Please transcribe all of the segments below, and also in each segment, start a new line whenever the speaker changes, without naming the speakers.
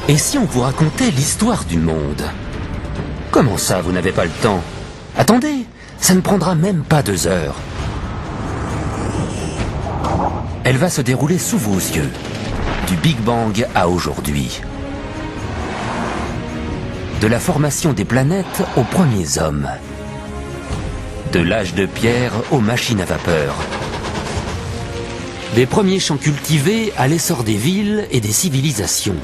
Et si on vous racontait l'histoire du monde? Comment ça, vous n'avez pas le temps? Attendez, ça ne prendra même pas 2 heures. Elle va se dérouler sous vos yeux, du Big Bang à aujourd'hui. De la formation des planètes aux premiers hommes. De l'âge de pierre aux machines à vapeur. Des premiers champs cultivés à l'essor des villes et des civilisations.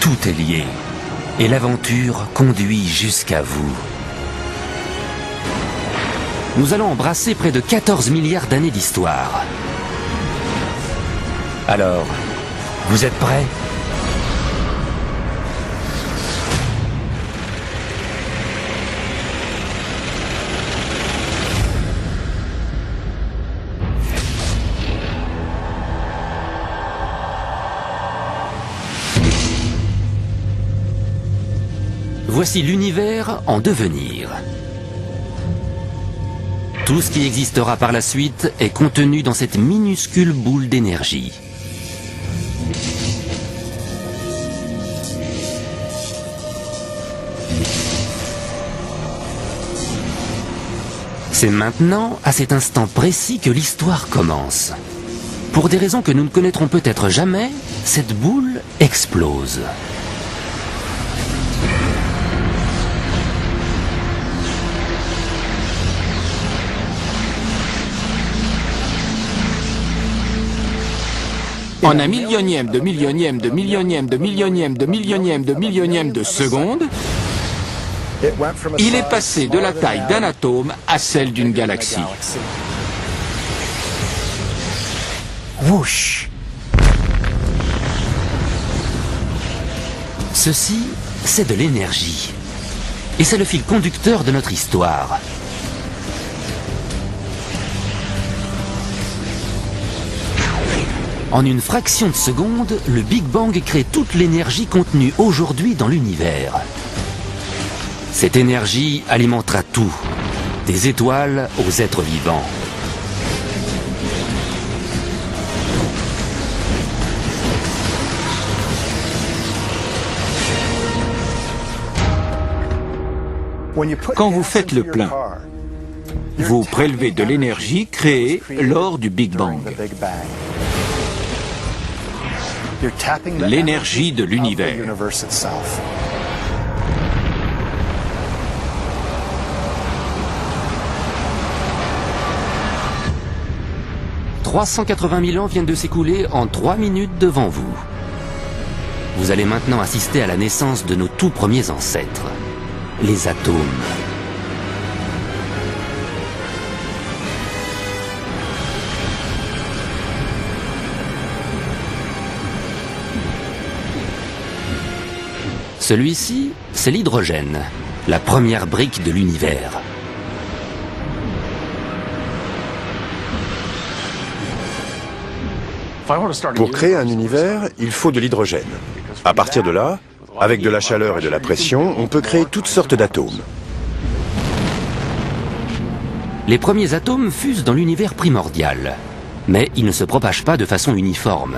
Tout est lié, et l'aventure conduit jusqu'à vous. Nous allons embrasser près de 14 milliards d'années d'histoire. Alors, vous êtes prêts ? Voici l'univers en devenir. Tout ce qui existera par la suite est contenu dans cette minuscule boule d'énergie. C'est maintenant, à cet instant précis, que l'histoire commence. Pour des raisons que nous ne connaîtrons peut-être jamais, cette boule explose.
En un millionième de millionième de millionième de millionième de millionième de millionième de seconde, il est passé de la taille d'un atome à celle d'une galaxie.
Whoosh! Ceci, c'est de l'énergie. Et c'est le fil conducteur de notre histoire. En une fraction de seconde, le Big Bang crée toute l'énergie contenue aujourd'hui dans l'univers. Cette énergie alimentera tout, des étoiles aux êtres vivants.
Quand vous faites le plein, vous prélevez de l'énergie créée lors du Big Bang. L'énergie de l'univers. «
380 000 ans viennent de s'écouler en 3 minutes devant vous. Vous allez maintenant assister à la naissance de nos tout premiers ancêtres, les atomes. Celui-ci, c'est l'hydrogène, la première brique de l'univers.
Pour créer un univers, il faut de l'hydrogène. À partir de là, avec de la chaleur et de la pression, on peut créer toutes sortes d'atomes.
Les premiers atomes fusent dans l'univers primordial, mais ils ne se propagent pas de façon uniforme.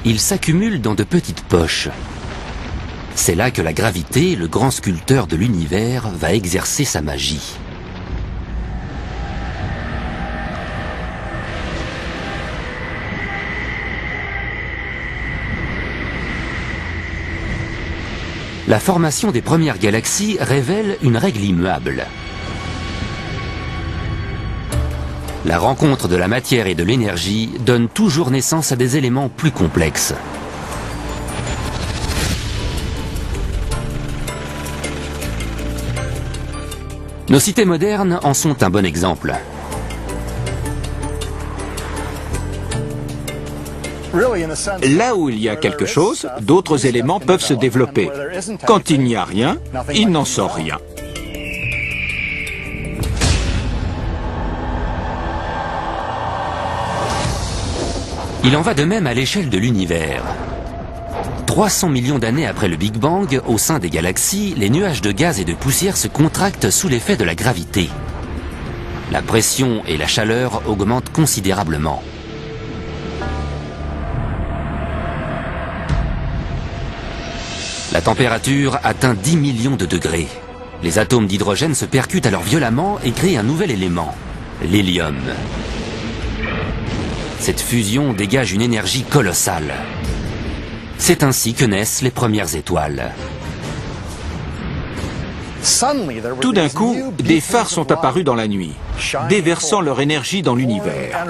Ils s'accumulent dans de petites poches. C'est là que la gravité, le grand sculpteur de l'univers, va exercer sa magie. La formation des premières galaxies révèle une règle immuable. La rencontre de la matière et de l'énergie donne toujours naissance à des éléments plus complexes. Nos cités modernes en sont un bon exemple.
Là où il y a quelque chose, d'autres éléments peuvent se développer. Quand il n'y a rien, il n'en sort rien.
Il en va de même à l'échelle de l'univers. 300 millions d'années après le Big Bang, au sein des galaxies, les nuages de gaz et de poussière se contractent sous l'effet de la gravité. La pression et la chaleur augmentent considérablement. La température atteint 10 millions de degrés. Les atomes d'hydrogène se percutent alors violemment et créent un nouvel élément, l'hélium. Cette fusion dégage une énergie colossale. C'est ainsi que naissent les premières étoiles.
Tout d'un coup, des phares sont apparus dans la nuit, déversant leur énergie dans l'univers.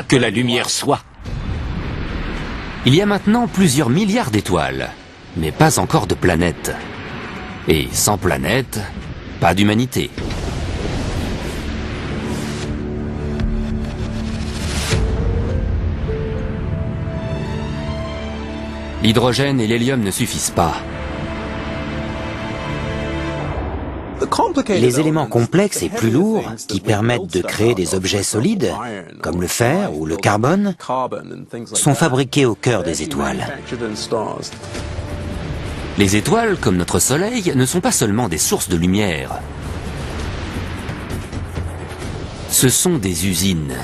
Que la lumière soit.
Il y a maintenant plusieurs milliards d'étoiles, mais pas encore de planètes. Et sans planète, pas d'humanité. L'hydrogène et l'hélium ne suffisent pas.
Les éléments complexes et plus lourds qui permettent de créer des objets solides, comme le fer ou le carbone, sont fabriqués au cœur des étoiles.
Les étoiles, comme notre Soleil, ne sont pas seulement des sources de lumière. Ce sont des usines.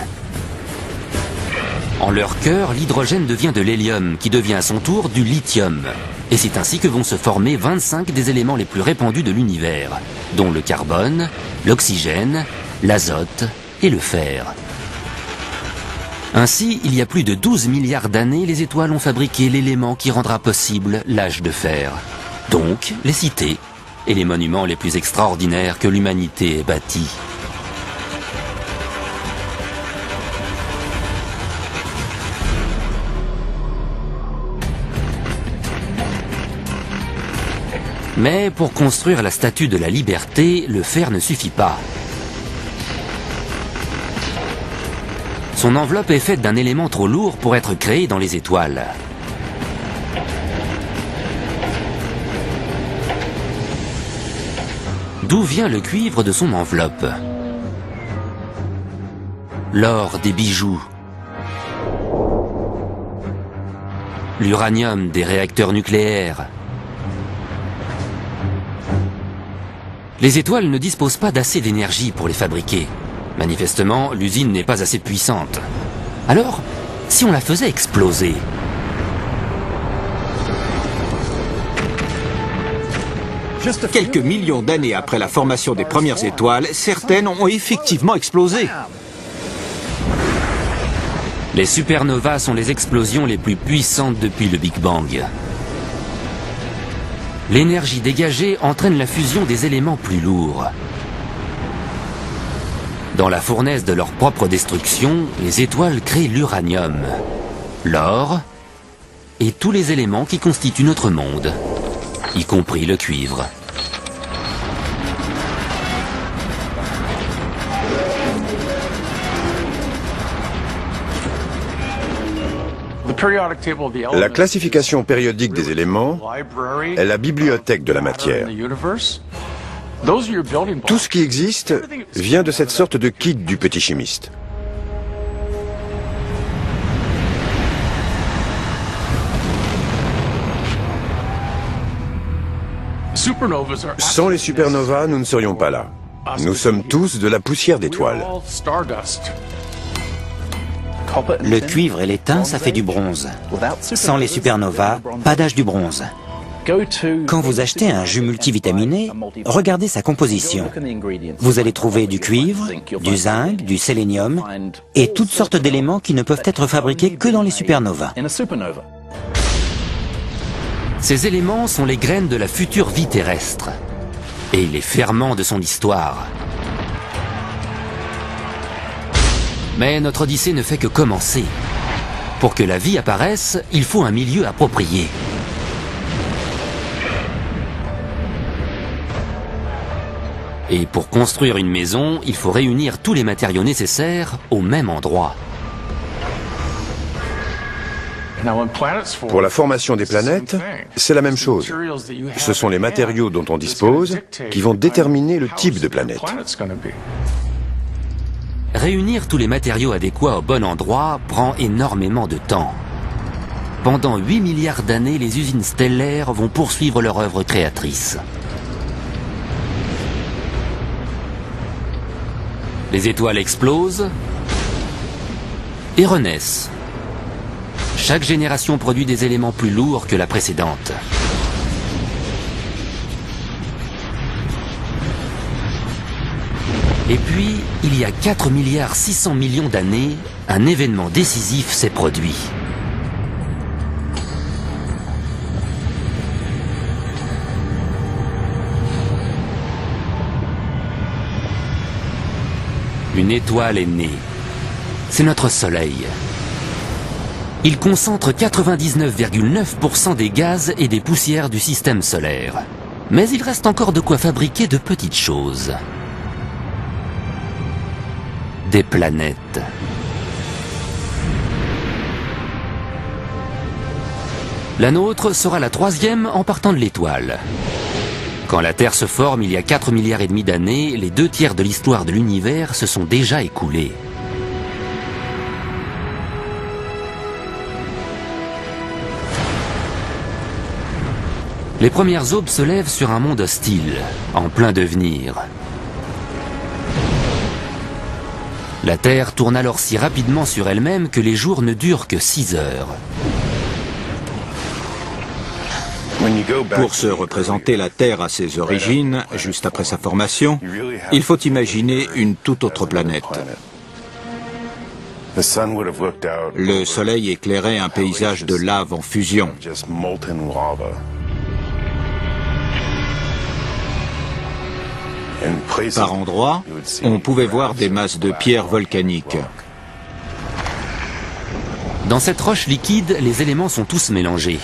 En leur cœur, l'hydrogène devient de l'hélium, qui devient à son tour du lithium. Et c'est ainsi que vont se former 25 des éléments les plus répandus de l'univers, dont le carbone, l'oxygène, l'azote et le fer. Ainsi, il y a plus de 12 milliards d'années, les étoiles ont fabriqué l'élément qui rendra possible l'âge de fer. Donc, les cités et les monuments les plus extraordinaires que l'humanité ait bâtis. Mais pour construire la statue de la liberté, le fer ne suffit pas. Son enveloppe est faite d'un élément trop lourd pour être créé dans les étoiles. D'où vient le cuivre de son enveloppe? L'or des bijoux. L'uranium des réacteurs nucléaires. Les étoiles ne disposent pas d'assez d'énergie pour les fabriquer. Manifestement, l'usine n'est pas assez puissante. Alors, si on la faisait exploser?
Quelques millions d'années après la formation des premières étoiles, certaines ont effectivement explosé.
Les supernovas sont les explosions les plus puissantes depuis le Big Bang. L'énergie dégagée entraîne la fusion des éléments plus lourds. Dans la fournaise de leur propre destruction, les étoiles créent l'uranium, l'or et tous les éléments qui constituent notre monde, y compris le cuivre.
La classification périodique des éléments est la bibliothèque de la matière. Tout ce qui existe vient de cette sorte de kit du petit chimiste. Sans les supernovas, nous ne serions pas là. Nous sommes tous de la poussière d'étoiles.
Le cuivre et l'étain, ça fait du bronze. Sans les supernovas, pas d'âge du bronze. Quand vous achetez un jus multivitaminé, regardez sa composition. Vous allez trouver du cuivre, du zinc, du sélénium et toutes sortes d'éléments qui ne peuvent être fabriqués que dans les supernovas.
Ces éléments sont les graines de la future vie terrestre et les ferments de son histoire. Mais notre odyssée ne fait que commencer. Pour que la vie apparaisse, il faut un milieu approprié. Et pour construire une maison, il faut réunir tous les matériaux nécessaires au même endroit.
Pour la formation des planètes, c'est la même chose. Ce sont les matériaux dont on dispose qui vont déterminer le type de planète.
Réunir tous les matériaux adéquats au bon endroit prend énormément de temps. Pendant 8 milliards d'années, les usines stellaires vont poursuivre leur œuvre créatrice. Les étoiles explosent et renaissent. Chaque génération produit des éléments plus lourds que la précédente. Et puis, il y a 4,6 milliards d'années, un événement décisif s'est produit. Une étoile est née. C'est notre Soleil. Il concentre 99,9% des gaz et des poussières du système solaire. Mais il reste encore de quoi fabriquer de petites choses. Des planètes. La nôtre sera la 3e en partant de l'étoile. Quand la Terre se forme il y a 4,5 milliards d'années, les 2/3 de l'histoire de l'univers se sont déjà écoulés. Les premières aubes se lèvent sur un monde hostile, en plein devenir. La Terre tourne alors si rapidement sur elle-même que les jours ne durent que 6 heures.
Pour se représenter la Terre à ses origines, juste après sa formation, il faut imaginer une toute autre planète. Le Soleil éclairait un paysage de lave en fusion. Par endroits, on pouvait voir des masses de pierres volcaniques.
Dans cette roche liquide, les éléments sont tous mélangés.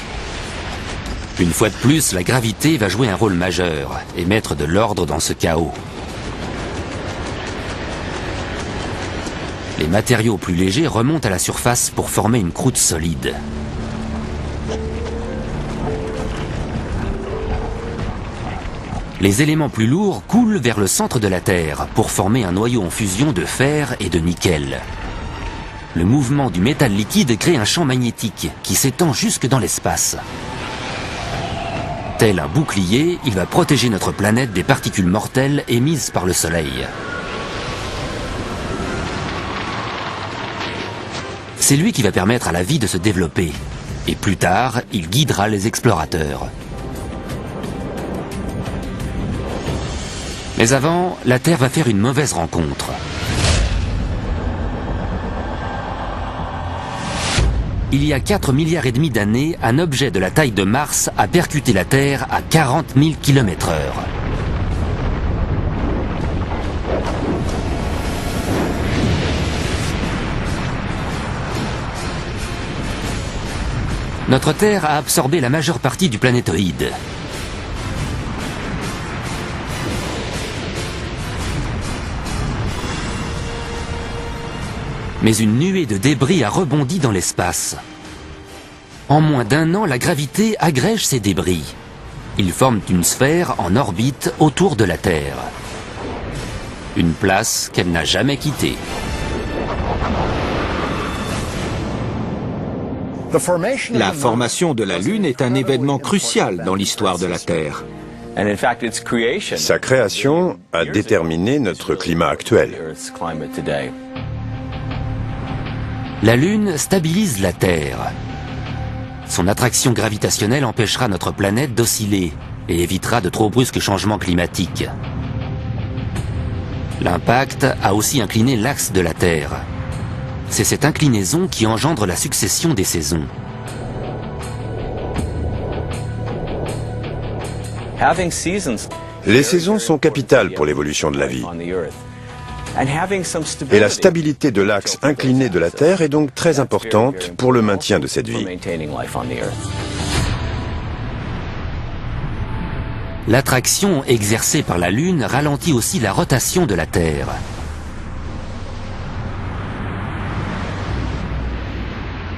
Une fois de plus, la gravité va jouer un rôle majeur et mettre de l'ordre dans ce chaos. Les matériaux plus légers remontent à la surface pour former une croûte solide. Les éléments plus lourds coulent vers le centre de la Terre pour former un noyau en fusion de fer et de nickel. Le mouvement du métal liquide crée un champ magnétique qui s'étend jusque dans l'espace. Tel un bouclier, il va protéger notre planète des particules mortelles émises par le Soleil. C'est lui qui va permettre à la vie de se développer. Et plus tard, il guidera les explorateurs. Mais avant, la Terre va faire une mauvaise rencontre. Il y a 4,5 milliards d'années, un objet de la taille de Mars a percuté la Terre à 40 000 km/h. Notre Terre a absorbé la majeure partie du planétoïde. Mais une nuée de débris a rebondi dans l'espace. En moins d'1 an, la gravité agrège ces débris. Ils forment une sphère en orbite autour de la Terre. Une place qu'elle n'a jamais quittée.
La formation de la Lune est un événement crucial dans l'histoire de la Terre.
Sa création a déterminé notre climat actuel.
La Lune stabilise la Terre. Son attraction gravitationnelle empêchera notre planète d'osciller et évitera de trop brusques changements climatiques. L'impact a aussi incliné l'axe de la Terre. C'est cette inclinaison qui engendre la succession des saisons.
Les saisons sont capitales pour l'évolution de la vie. Et la stabilité de l'axe incliné de la Terre est donc très importante pour le maintien de cette vie.
L'attraction exercée par la Lune ralentit aussi la rotation de la Terre.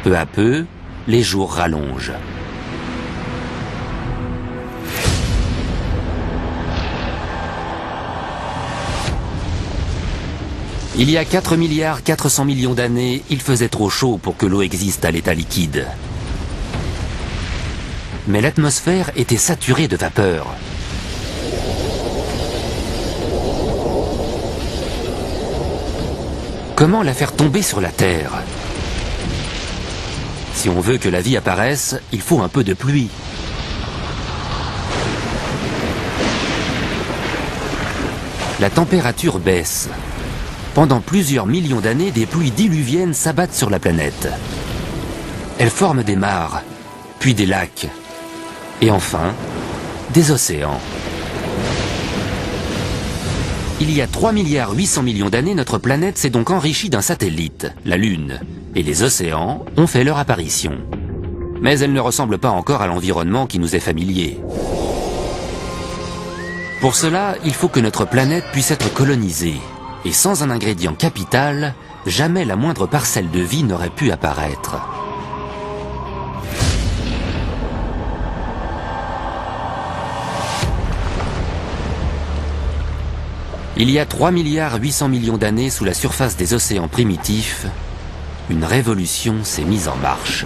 Peu à peu, les jours rallongent. Il y a 4,4 milliards d'années, il faisait trop chaud pour que l'eau existe à l'état liquide. Mais l'atmosphère était saturée de vapeur. Comment la faire tomber sur la Terre? Si on veut que la vie apparaisse, il faut un peu de pluie. La température baisse. Pendant plusieurs millions d'années, des pluies diluviennes s'abattent sur la planète. Elles forment des mares, puis des lacs, et enfin, des océans. Il y a 3,8 milliards d'années, notre planète s'est donc enrichie d'un satellite, la Lune, et les océans ont fait leur apparition. Mais elle ne ressemble pas encore à l'environnement qui nous est familier. Pour cela, il faut que notre planète puisse être colonisée. Et sans un ingrédient capital, jamais la moindre parcelle de vie n'aurait pu apparaître. Il y a 3,8 milliards d'années sous la surface des océans primitifs, une révolution s'est mise en marche.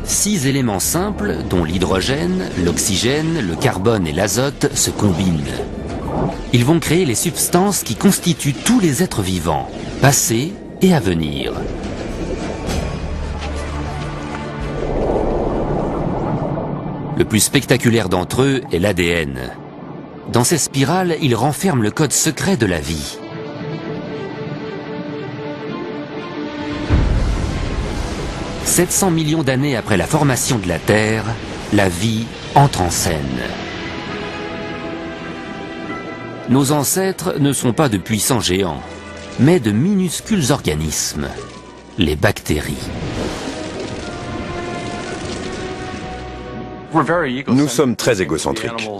Six éléments simples, dont l'hydrogène, l'oxygène, le carbone et l'azote, se combinent. Ils vont créer les substances qui constituent tous les êtres vivants, passés et à venir. Le plus spectaculaire d'entre eux est l'ADN. Dans ces spirales, il renferme le code secret de la vie. « 700 millions d'années après la formation de la Terre, la vie entre en scène. Nos ancêtres ne sont pas de puissants géants, mais de minuscules organismes, les bactéries.
Nous sommes très égocentriques.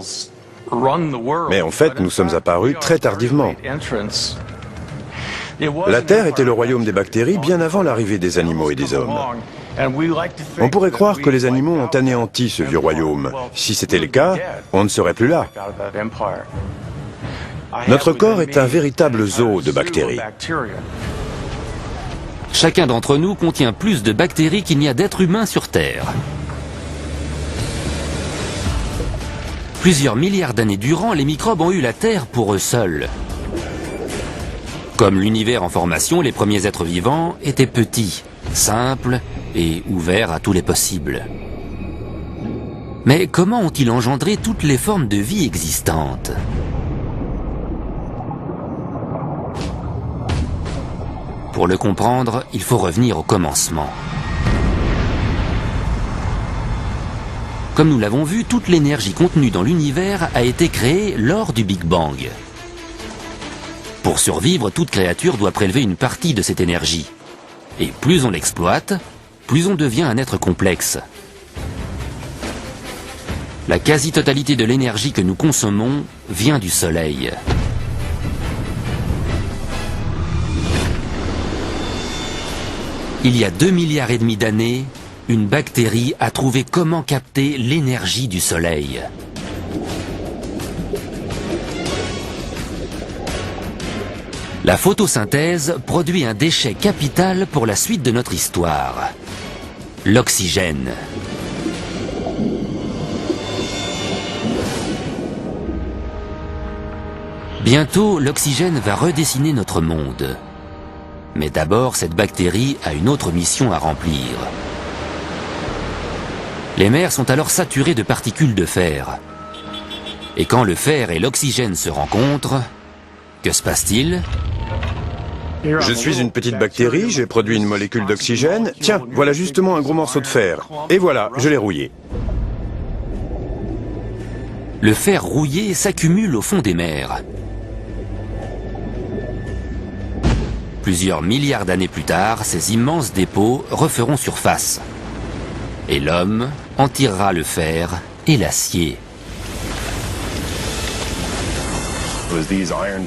Mais en fait, nous sommes apparus très tardivement. La Terre était le royaume des bactéries bien avant l'arrivée des animaux et des hommes. On pourrait croire que les animaux ont anéanti ce vieux royaume. Si c'était le cas, on ne serait plus là. Notre corps est un véritable zoo de bactéries.
Chacun d'entre nous contient plus de bactéries qu'il n'y a d'êtres humains sur Terre. Plusieurs milliards d'années durant, les microbes ont eu la Terre pour eux seuls. Comme l'univers en formation, les premiers êtres vivants étaient petits, simples et ouverts à tous les possibles. Mais comment ont-ils engendré toutes les formes de vie existantes? Pour le comprendre, il faut revenir au commencement. Comme nous l'avons vu, toute l'énergie contenue dans l'univers a été créée lors du Big Bang. Pour survivre, toute créature doit prélever une partie de cette énergie. Et plus on l'exploite, plus on devient un être complexe. La quasi-totalité de l'énergie que nous consommons vient du Soleil. Il y a 2,5 milliards d'années, une bactérie a trouvé comment capter l'énergie du Soleil. La photosynthèse produit un déchet capital pour la suite de notre histoire, l'oxygène. Bientôt, l'oxygène va redessiner notre monde. Mais d'abord, cette bactérie a une autre mission à remplir. Les mers sont alors saturées de particules de fer. Et quand le fer et l'oxygène se rencontrent, que se passe-t-il?
Je suis une petite bactérie, j'ai produit une molécule d'oxygène. Tiens, voilà justement un gros morceau de fer. Et voilà, je l'ai rouillé.
Le fer rouillé s'accumule au fond des mers. Plusieurs milliards d'années plus tard, ces immenses dépôts referont surface. Et l'homme en tirera le fer et l'acier.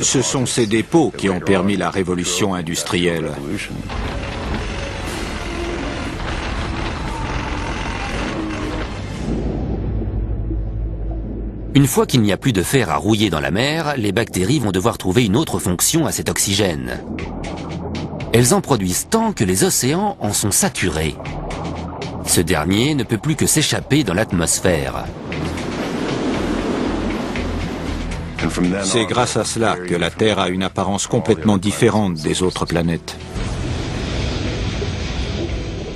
Ce sont ces dépôts qui ont permis la révolution industrielle.
Une fois qu'il n'y a plus de fer à rouiller dans la mer, les bactéries vont devoir trouver une autre fonction à cet oxygène. Elles en produisent tant que les océans en sont saturés. Ce dernier ne peut plus que s'échapper dans l'atmosphère.
C'est grâce à cela que la Terre a une apparence complètement différente des autres planètes.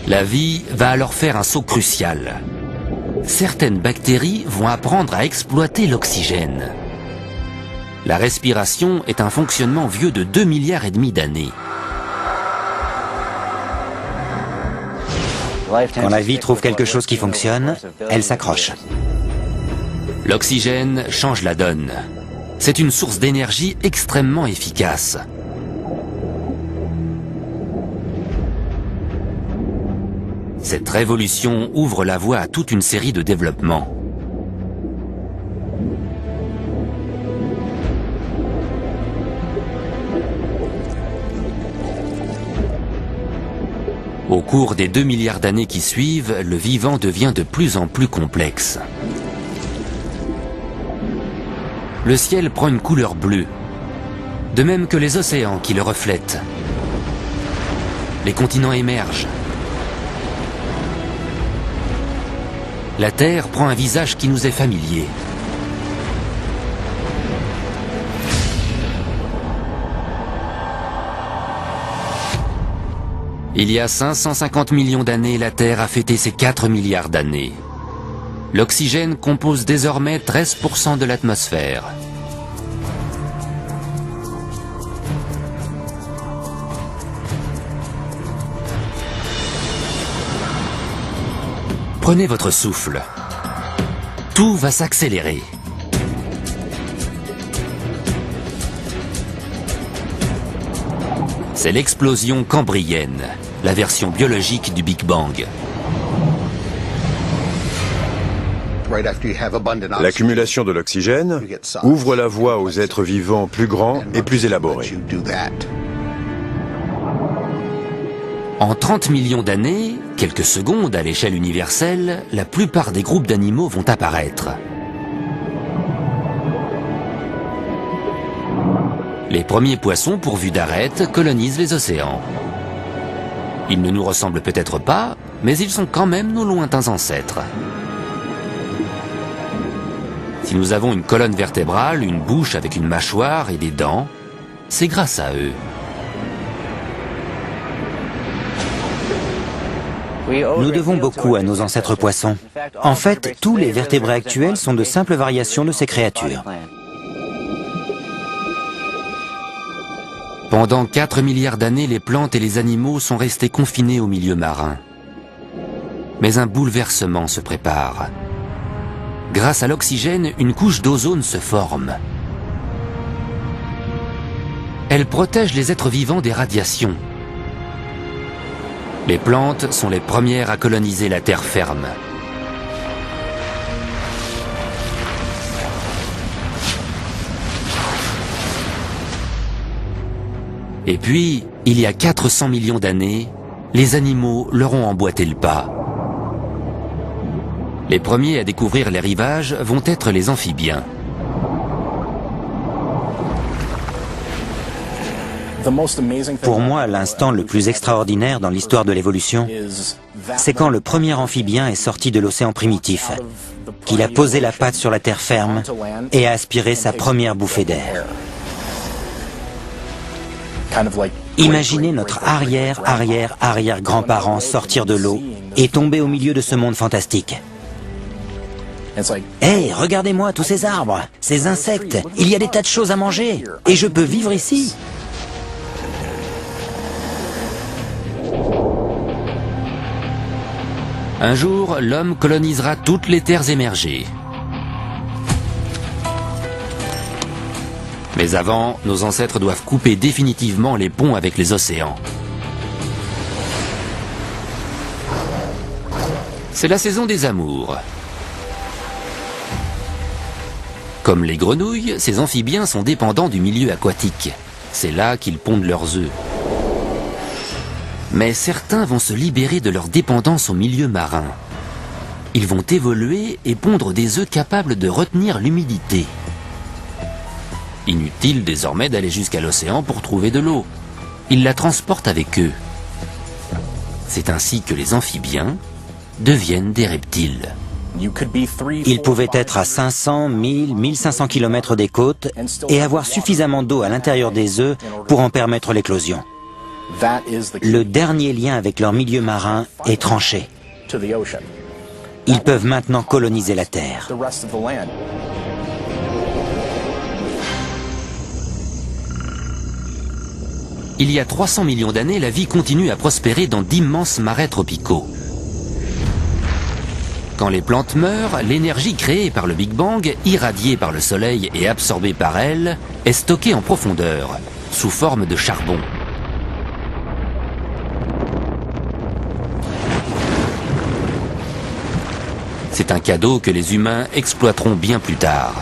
La vie va alors faire un saut crucial. Certaines bactéries vont apprendre à exploiter l'oxygène. La respiration est un fonctionnement vieux de 2,5 milliards d'années.
Quand la vie trouve quelque chose qui fonctionne, elle s'accroche.
L'oxygène change la donne. C'est une source d'énergie extrêmement efficace. Cette révolution ouvre la voie à toute une série de développements. Au cours des 2 milliards d'années qui suivent, le vivant devient de plus en plus complexe. Le ciel prend une couleur bleue, de même que les océans qui le reflètent. Les continents émergent. La Terre prend un visage qui nous est familier. Il y a 550 millions d'années, la Terre a fêté ses 4 milliards d'années. L'oxygène compose désormais 13% de l'atmosphère. Prenez votre souffle. Tout va s'accélérer. C'est l'explosion cambrienne, la version biologique du Big Bang.
L'accumulation de l'oxygène ouvre la voie aux êtres vivants plus grands et plus élaborés.
En 30 millions d'années, quelques secondes à l'échelle universelle, la plupart des groupes d'animaux vont apparaître. Les premiers poissons pourvus d'arêtes colonisent les océans. Ils ne nous ressemblent peut-être pas, mais ils sont quand même nos lointains ancêtres. Si nous avons une colonne vertébrale, une bouche avec une mâchoire et des dents, c'est grâce à eux.
Nous devons beaucoup à nos ancêtres poissons. En fait, tous les vertébrés actuels sont de simples variations de ces créatures.
Pendant 4 milliards d'années, les plantes et les animaux sont restés confinés au milieu marin. Mais un bouleversement se prépare. Grâce à l'oxygène, une couche d'ozone se forme. Elle protège les êtres vivants des radiations. Les plantes sont les premières à coloniser la terre ferme. Et puis, il y a 400 millions d'années, les animaux leur ont emboîté le pas. Les premiers à découvrir les rivages vont être les amphibiens.
Pour moi, l'instant le plus extraordinaire dans l'histoire de l'évolution, c'est quand le premier amphibien est sorti de l'océan primitif, qu'il a posé la patte sur la terre ferme et a aspiré sa première bouffée d'air. Imaginez notre arrière-arrière-arrière-grands-parents sortir de l'eau et tomber au milieu de ce monde fantastique. Hey, regardez-moi tous ces arbres, ces insectes, il y a des tas de choses à manger, et je peux vivre ici.
Un jour, l'homme colonisera toutes les terres émergées. Mais avant, nos ancêtres doivent couper définitivement les ponts avec les océans. C'est la saison des amours. Comme les grenouilles, ces amphibiens sont dépendants du milieu aquatique. C'est là qu'ils pondent leurs œufs. Mais certains vont se libérer de leur dépendance au milieu marin. Ils vont évoluer et pondre des œufs capables de retenir l'humidité. Inutile désormais d'aller jusqu'à l'océan pour trouver de l'eau. Ils la transportent avec eux. C'est ainsi que les amphibiens deviennent des reptiles.
Ils pouvaient être à 500, 1000, 1500 km des côtes et avoir suffisamment d'eau à l'intérieur des œufs pour en permettre l'éclosion. Le dernier lien avec leur milieu marin est tranché. Ils peuvent maintenant coloniser la Terre.
Il y a 300 millions d'années, la vie continue à prospérer dans d'immenses marais tropicaux. Quand les plantes meurent, l'énergie créée par le Big Bang, irradiée par le Soleil et absorbée par elle, est stockée en profondeur, sous forme de charbon. C'est un cadeau que les humains exploiteront bien plus tard.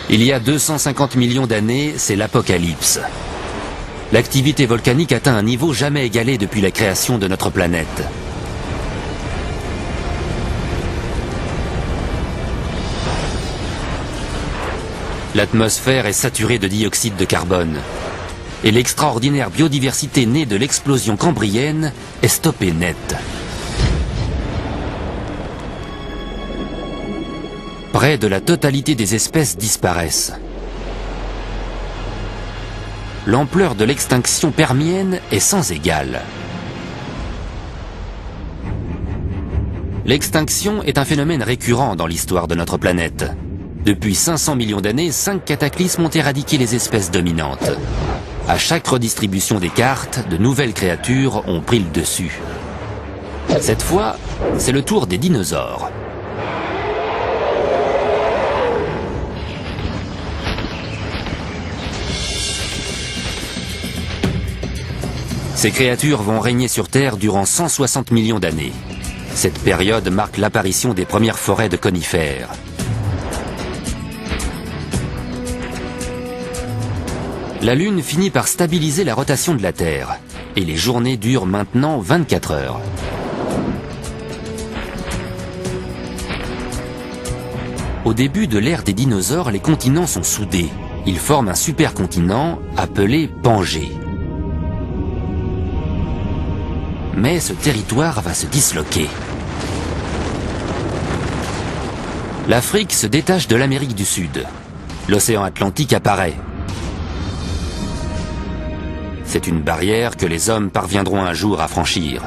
Il y a 250 millions d'années, c'est l'apocalypse. L'activité volcanique atteint un niveau jamais égalé depuis la création de notre planète. L'atmosphère est saturée de dioxyde de carbone. Et l'extraordinaire biodiversité née de l'explosion cambrienne est stoppée net. Près de la totalité des espèces disparaissent. L'ampleur de l'extinction permienne est sans égale. L'extinction est un phénomène récurrent dans l'histoire de notre planète. Depuis 500 millions d'années, 5 cataclysmes ont éradiqué les espèces dominantes. À chaque redistribution des cartes, de nouvelles créatures ont pris le dessus. Cette fois, c'est le tour des dinosaures. Ces créatures vont régner sur Terre durant 160 millions d'années. Cette période marque l'apparition des premières forêts de conifères. La Lune finit par stabiliser la rotation de la Terre, et les journées durent maintenant 24 heures. Au début de l'ère des dinosaures, les continents sont soudés. Ils forment un supercontinent appelé Pangée. Mais ce territoire va se disloquer. L'Afrique se détache de l'Amérique du Sud. L'océan Atlantique apparaît. C'est une barrière que les hommes parviendront un jour à franchir.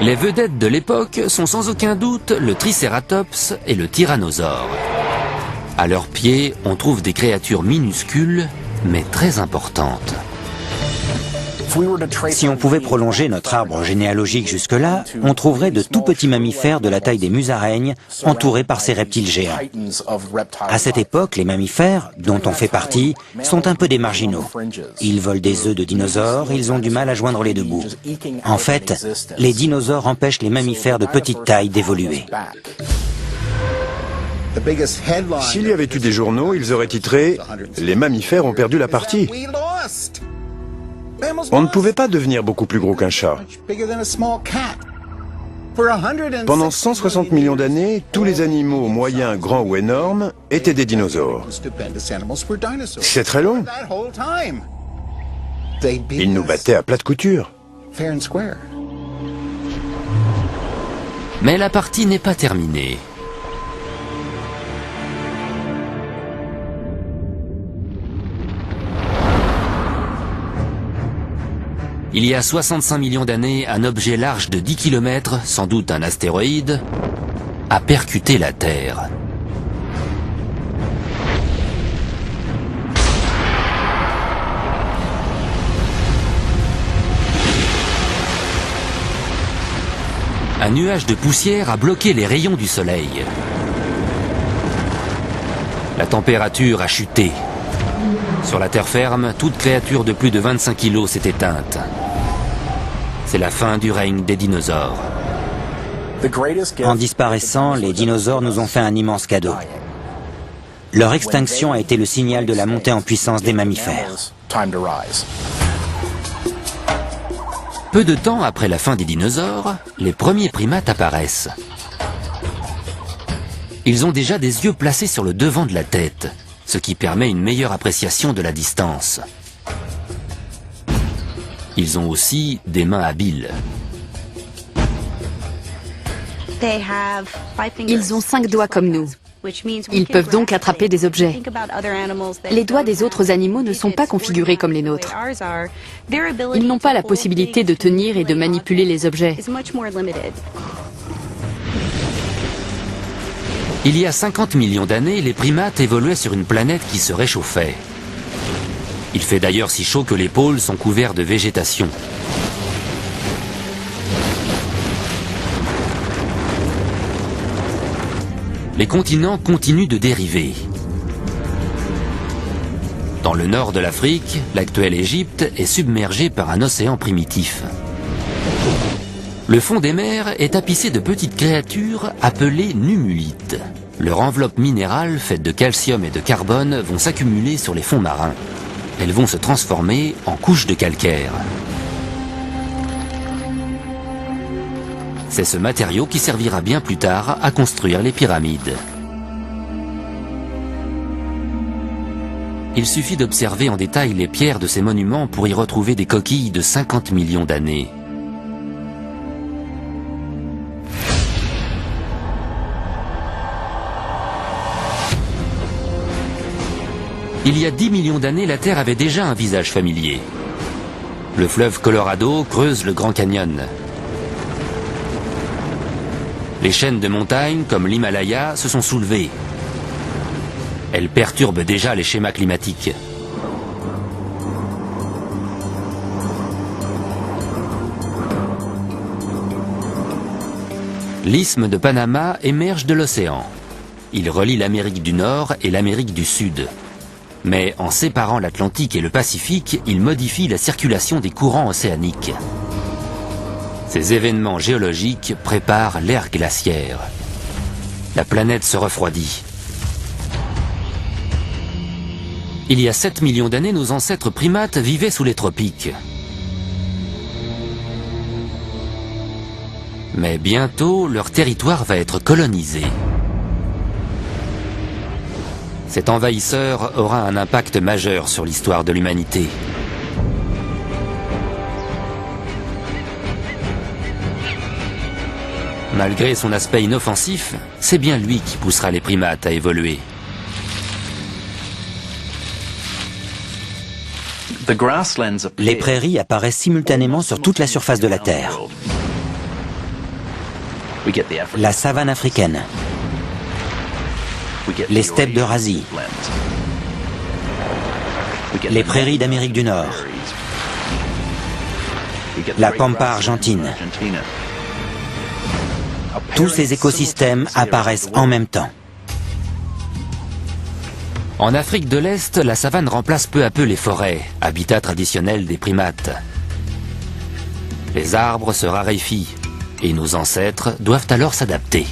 Les vedettes de l'époque sont sans aucun doute le Tricératops et le Tyrannosaure. À leurs pieds, on trouve des créatures minuscules, mais très importantes.
Si on pouvait prolonger notre arbre généalogique jusque-là, on trouverait de tout petits mammifères de la taille des musaraignes entourés par ces reptiles géants. À cette époque, les mammifères, dont on fait partie, sont un peu des marginaux. Ils volent des œufs de dinosaures, ils ont du mal à joindre les deux bouts. En fait, les dinosaures empêchent les mammifères de petite taille d'évoluer.
S'il y avait eu des journaux, ils auraient titré « Les mammifères ont perdu la partie ». On ne pouvait pas devenir beaucoup plus gros qu'un chat. Pendant 160 millions d'années, tous les animaux moyens, grands ou énormes étaient des dinosaures. C'est très long. Ils nous battaient à plate couture.
Mais la partie n'est pas terminée. Il y a 65 millions d'années, un objet large de 10 km, sans doute un astéroïde, a percuté la Terre. Un nuage de poussière a bloqué les rayons du Soleil. La température a chuté. Sur la terre ferme, toute créature de plus de 25 kg s'est éteinte. C'est la fin du règne des dinosaures.
En disparaissant, les dinosaures nous ont fait un immense cadeau. Leur extinction a été le signal de la montée en puissance des mammifères.
Peu de temps après la fin des dinosaures, les premiers primates apparaissent. Ils ont déjà des yeux placés sur le devant de la tête, ce qui permet une meilleure appréciation de la distance. Ils ont aussi des mains habiles.
Ils ont 5 doigts comme nous. Ils peuvent donc attraper des objets. Les doigts des autres animaux ne sont pas configurés comme les nôtres. Ils n'ont pas la possibilité de tenir et de manipuler les objets.
Il y a 50 millions d'années, les primates évoluaient sur une planète qui se réchauffait. Il fait d'ailleurs si chaud que les pôles sont couverts de végétation. Les continents continuent de dériver. Dans le nord de l'Afrique, l'actuelle Égypte est submergée par un océan primitif. Le fond des mers est tapissé de petites créatures appelées numulites. Leur enveloppe minérale faite de calcium et de carbone vont s'accumuler sur les fonds marins. Elles vont se transformer en couches de calcaire. C'est ce matériau qui servira bien plus tard à construire les pyramides. Il suffit d'observer en détail les pierres de ces monuments pour y retrouver des coquilles de 50 millions d'années. Il y a 10 millions d'années, la Terre avait déjà un visage familier. Le fleuve Colorado creuse le Grand Canyon. Les chaînes de montagnes, comme l'Himalaya, se sont soulevées. Elles perturbent déjà les schémas climatiques. L'isthme de Panama émerge de l'océan. Il relie l'Amérique du Nord et l'Amérique du Sud. Mais en séparant l'Atlantique et le Pacifique, il modifie la circulation des courants océaniques. Ces événements géologiques préparent l'ère glaciaire. La planète se refroidit. Il y a 7 millions d'années, nos ancêtres primates vivaient sous les tropiques. Mais bientôt, leur territoire va être colonisé. Cet envahisseur aura un impact majeur sur l'histoire de l'humanité. Malgré son aspect inoffensif, c'est bien lui qui poussera les primates à évoluer.
Les prairies apparaissent simultanément sur toute la surface de la Terre. La savane africaine, les steppes d'Eurasie, les prairies d'Amérique du Nord, la pampa argentine. Tous ces écosystèmes apparaissent en même temps.
En Afrique de l'Est, la savane remplace peu à peu les forêts, habitat traditionnel des primates. Les arbres se raréfient et nos ancêtres doivent alors s'adapter.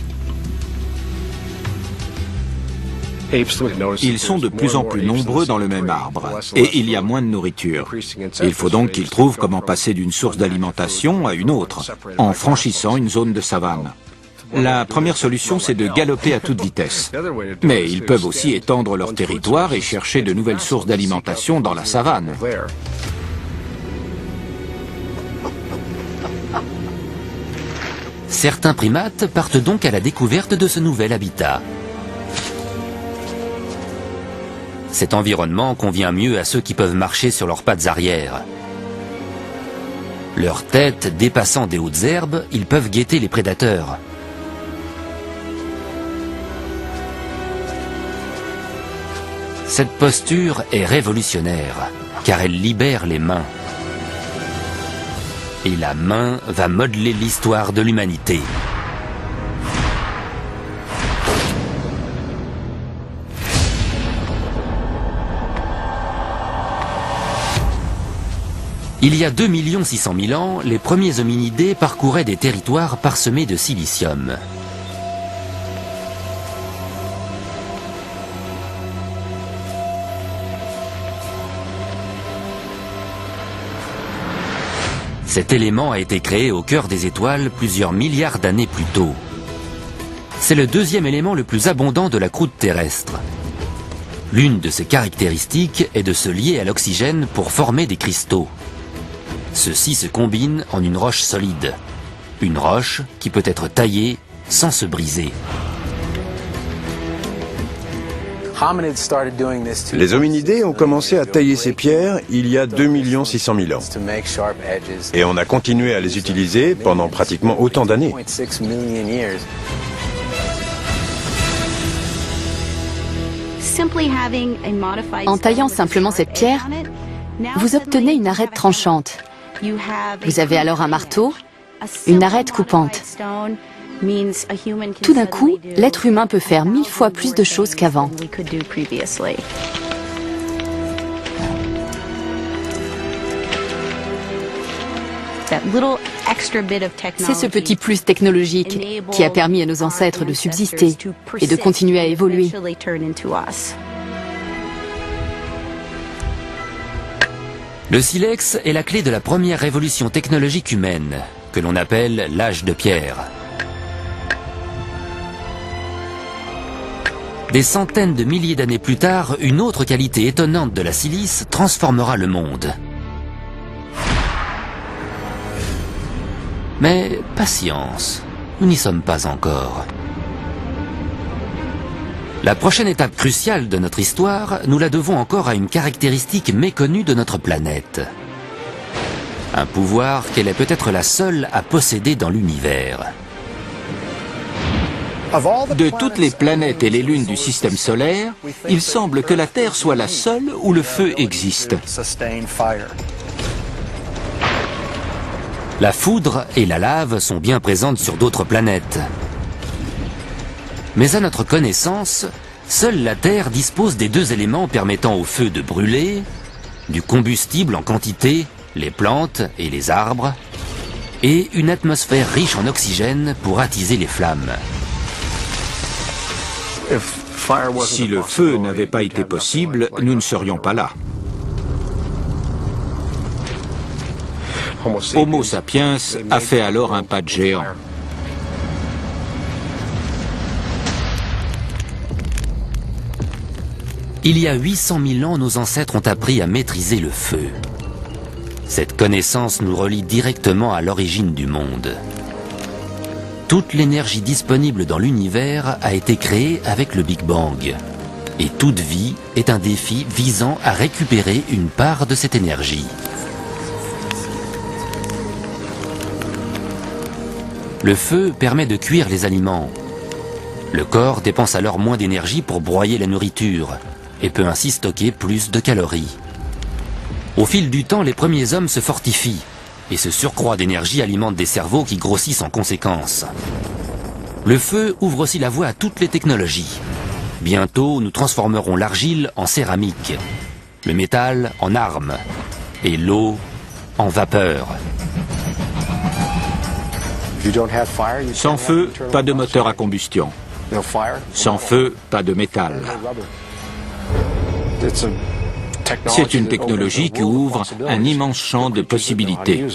Ils sont de plus en plus nombreux dans le même arbre, et il y a moins de nourriture. Il faut donc qu'ils trouvent comment passer d'une source d'alimentation à une autre, en franchissant une zone de savane. La première solution, c'est de galoper à toute vitesse. Mais ils peuvent aussi étendre leur territoire et chercher de nouvelles sources d'alimentation dans la savane.
Certains primates partent donc à la découverte de ce nouvel habitat. Cet environnement convient mieux à ceux qui peuvent marcher sur leurs pattes arrière. Leur tête dépassant des hautes herbes, ils peuvent guetter les prédateurs. Cette posture est révolutionnaire, car elle libère les mains. Et la main va modeler l'histoire de l'humanité. Il y a 2 600 000 ans, les premiers hominidés parcouraient des territoires parsemés de silicium. Cet élément a été créé au cœur des étoiles plusieurs milliards d'années plus tôt. C'est le deuxième élément le plus abondant de la croûte terrestre. L'une de ses caractéristiques est de se lier à l'oxygène pour former des cristaux. Ceux-ci se combinent en une roche solide. Une roche qui peut être taillée sans se briser.
Les hominidés ont commencé à tailler ces pierres il y a 2 600 000 ans. Et on a continué à les utiliser pendant pratiquement autant d'années.
En taillant simplement cette pierre, vous obtenez une arête tranchante. Vous avez alors un marteau, une arête coupante. Tout d'un coup, l'être humain peut faire 1000 fois plus de choses qu'avant. C'est ce petit plus technologique qui a permis à nos ancêtres de subsister et de continuer à évoluer.
Le silex est la clé de la première révolution technologique humaine, que l'on appelle l'âge de pierre. Des centaines de milliers d'années plus tard, une autre qualité étonnante de la silice transformera le monde. Mais patience, nous n'y sommes pas encore. La prochaine étape cruciale de notre histoire, nous la devons encore à une caractéristique méconnue de notre planète. Un pouvoir qu'elle est peut-être la seule à posséder dans l'univers.
De toutes les planètes et les lunes du système solaire, il semble que la Terre soit la seule où le feu existe.
La foudre et la lave sont bien présentes sur d'autres planètes. Mais à notre connaissance, seule la Terre dispose des deux éléments permettant au feu de brûler, du combustible en quantité, les plantes et les arbres, et une atmosphère riche en oxygène pour attiser les flammes.
Si le feu n'avait pas été possible, nous ne serions pas là. Homo sapiens a fait alors un pas de géant.
Il y a 800 000 ans, nos ancêtres ont appris à maîtriser le feu. Cette connaissance nous relie directement à l'origine du monde. Toute l'énergie disponible dans l'univers a été créée avec le Big Bang. Et toute vie est un défi visant à récupérer une part de cette énergie. Le feu permet de cuire les aliments. Le corps dépense alors moins d'énergie pour broyer la nourriture et peut ainsi stocker plus de calories. Au fil du temps, les premiers hommes se fortifient et ce surcroît d'énergie alimente des cerveaux qui grossissent en conséquence. Le feu ouvre aussi la voie à toutes les technologies. Bientôt, nous transformerons l'argile en céramique, le métal en armes et l'eau en vapeur.
Sans feu, pas de moteur à combustion. Sans feu, pas de métal. C'est une technologie qui ouvre un immense champ de possibilités.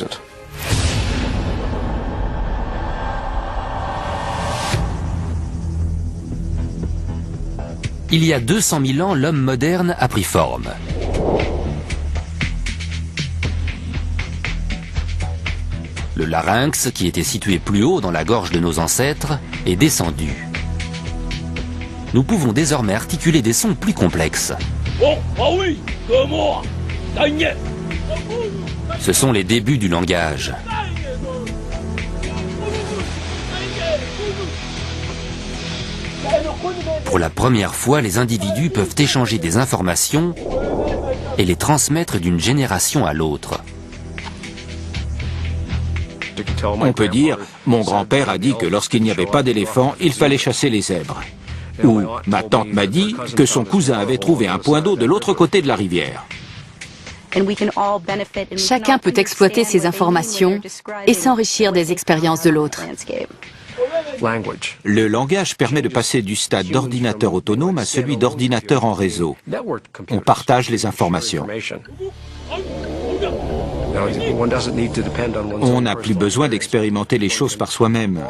Il y a 200 000 ans, l'homme moderne a pris forme. Le larynx, qui était situé plus haut dans la gorge de nos ancêtres, est descendu. Nous pouvons désormais articuler des sons plus complexes. Ce sont les débuts du langage. Pour la première fois, les individus peuvent échanger des informations et les transmettre d'une génération à l'autre.
On peut dire, mon grand-père a dit que lorsqu'il n'y avait pas d'éléphants, il fallait chasser les zèbres. Ou ma tante m'a dit que son cousin avait trouvé un point d'eau de l'autre côté de la rivière.
Chacun peut exploiter ces informations et s'enrichir des expériences de l'autre.
Le langage permet de passer du stade d'ordinateur autonome à celui d'ordinateur en réseau. On partage les informations. On n'a plus besoin d'expérimenter les choses par soi-même.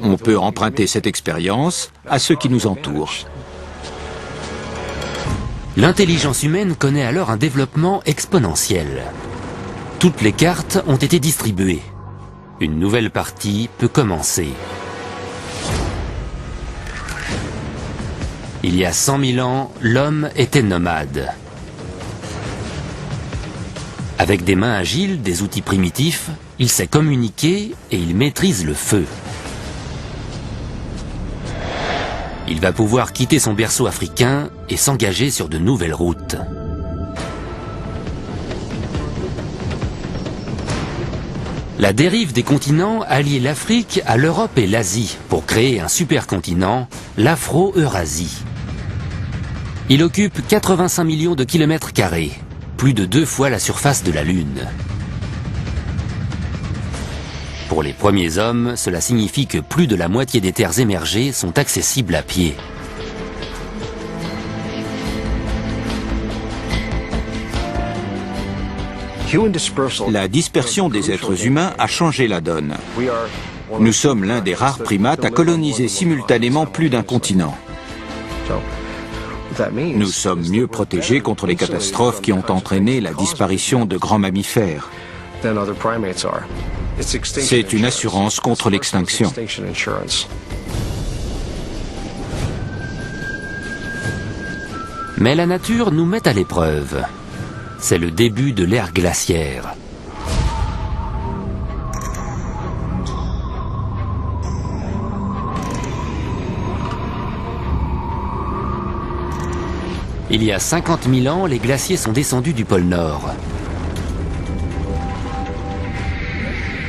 On peut emprunter cette expérience à ceux qui nous entourent.
L'intelligence humaine connaît alors un développement exponentiel. Toutes les cartes ont été distribuées. Une nouvelle partie peut commencer. Il y a 100 000 ans, l'homme était nomade. Avec des mains agiles, des outils primitifs, il sait communiquer et il maîtrise le feu. Il va pouvoir quitter son berceau africain et s'engager sur de nouvelles routes. La dérive des continents a lié l'Afrique à l'Europe et l'Asie pour créer un supercontinent, l'Afro-Eurasie. Il occupe 85 millions de kilomètres carrés, plus de 2 fois la surface de la Lune. Pour les premiers hommes, cela signifie que plus de la moitié des terres émergées sont accessibles à pied.
La dispersion des êtres humains a changé la donne. Nous sommes l'un des rares primates à coloniser simultanément plus d'un continent. Nous sommes mieux protégés contre les catastrophes qui ont entraîné la disparition de grands mammifères. C'est une assurance contre l'extinction.
Mais la nature nous met à l'épreuve. C'est le début de l'ère glaciaire. Il y a 50 000 ans, les glaciers sont descendus du pôle Nord.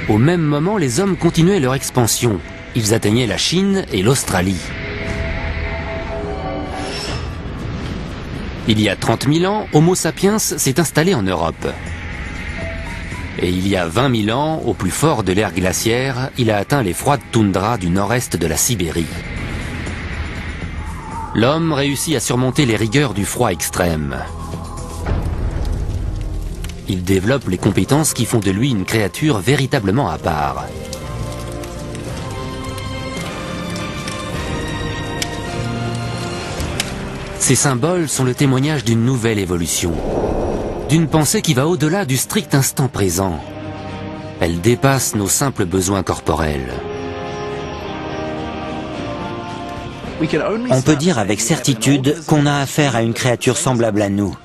Au même moment, les hommes continuaient leur expansion. Ils atteignaient la Chine et l'Australie. Il y a 30 000 ans, Homo sapiens s'est installé en Europe. Et il y a 20 000 ans, au plus fort de l'ère glaciaire, il a atteint les froides toundras du nord-est de la Sibérie. L'homme réussit à surmonter les rigueurs du froid extrême. Il développe les compétences qui font de lui une créature véritablement à part. Ces symboles sont le témoignage d'une nouvelle évolution, d'une pensée qui va au-delà du strict instant présent. Elle dépasse nos simples besoins corporels.
On peut dire avec certitude qu'on a affaire à une créature semblable à nous,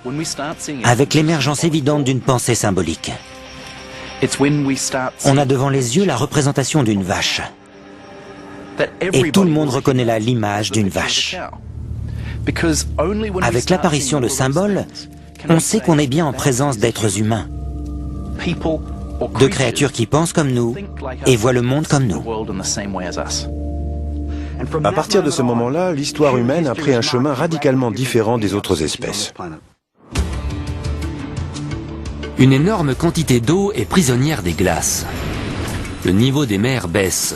avec l'émergence évidente d'une pensée symbolique. On a devant les yeux la représentation d'une vache. Et tout le monde reconnaît là l'image d'une vache. Avec l'apparition de symboles, on sait qu'on est bien en présence d'êtres humains, de créatures qui pensent comme nous et voient le monde comme nous.
À partir de ce moment-là, l'histoire humaine a pris un chemin radicalement différent des autres espèces.
Une énorme quantité d'eau est prisonnière des glaces. Le niveau des mers baisse.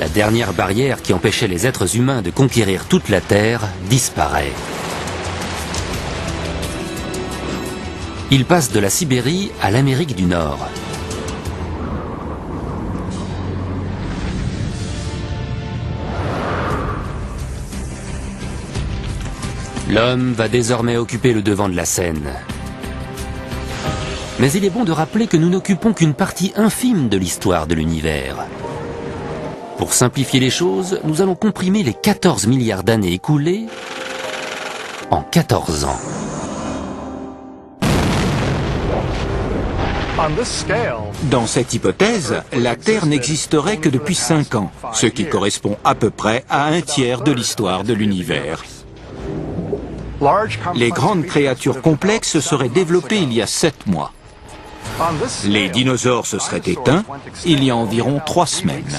La dernière barrière qui empêchait les êtres humains de conquérir toute la Terre disparaît. Ils passent de la Sibérie à l'Amérique du Nord. L'homme va désormais occuper le devant de la scène. Mais il est bon de rappeler que nous n'occupons qu'une partie infime de l'histoire de l'univers. Pour simplifier les choses, nous allons comprimer les 14 milliards d'années écoulées en 14 ans.
Dans cette hypothèse, la Terre n'existerait que depuis 5 ans, ce qui correspond à peu près à un tiers de l'histoire de l'univers. Les grandes créatures complexes se seraient développées il y a 7 mois. Les dinosaures se seraient éteints il y a environ 3 semaines.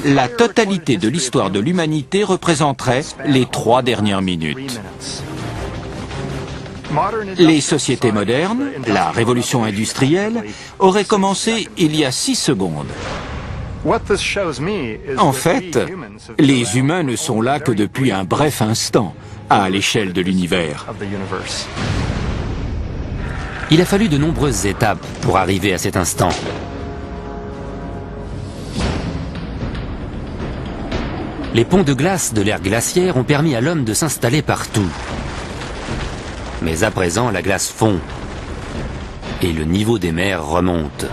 La totalité de l'histoire de l'humanité représenterait les 3 dernières minutes. Les sociétés modernes, la révolution industrielle, auraient commencé il y a 6 secondes. En fait, les humains ne sont là que depuis un bref instant, à l'échelle de l'univers.
Il a fallu de nombreuses étapes pour arriver à cet instant. Les ponts de glace de l'ère glaciaire ont permis à l'homme de s'installer partout. Mais à présent, la glace fond et le niveau des mers remonte.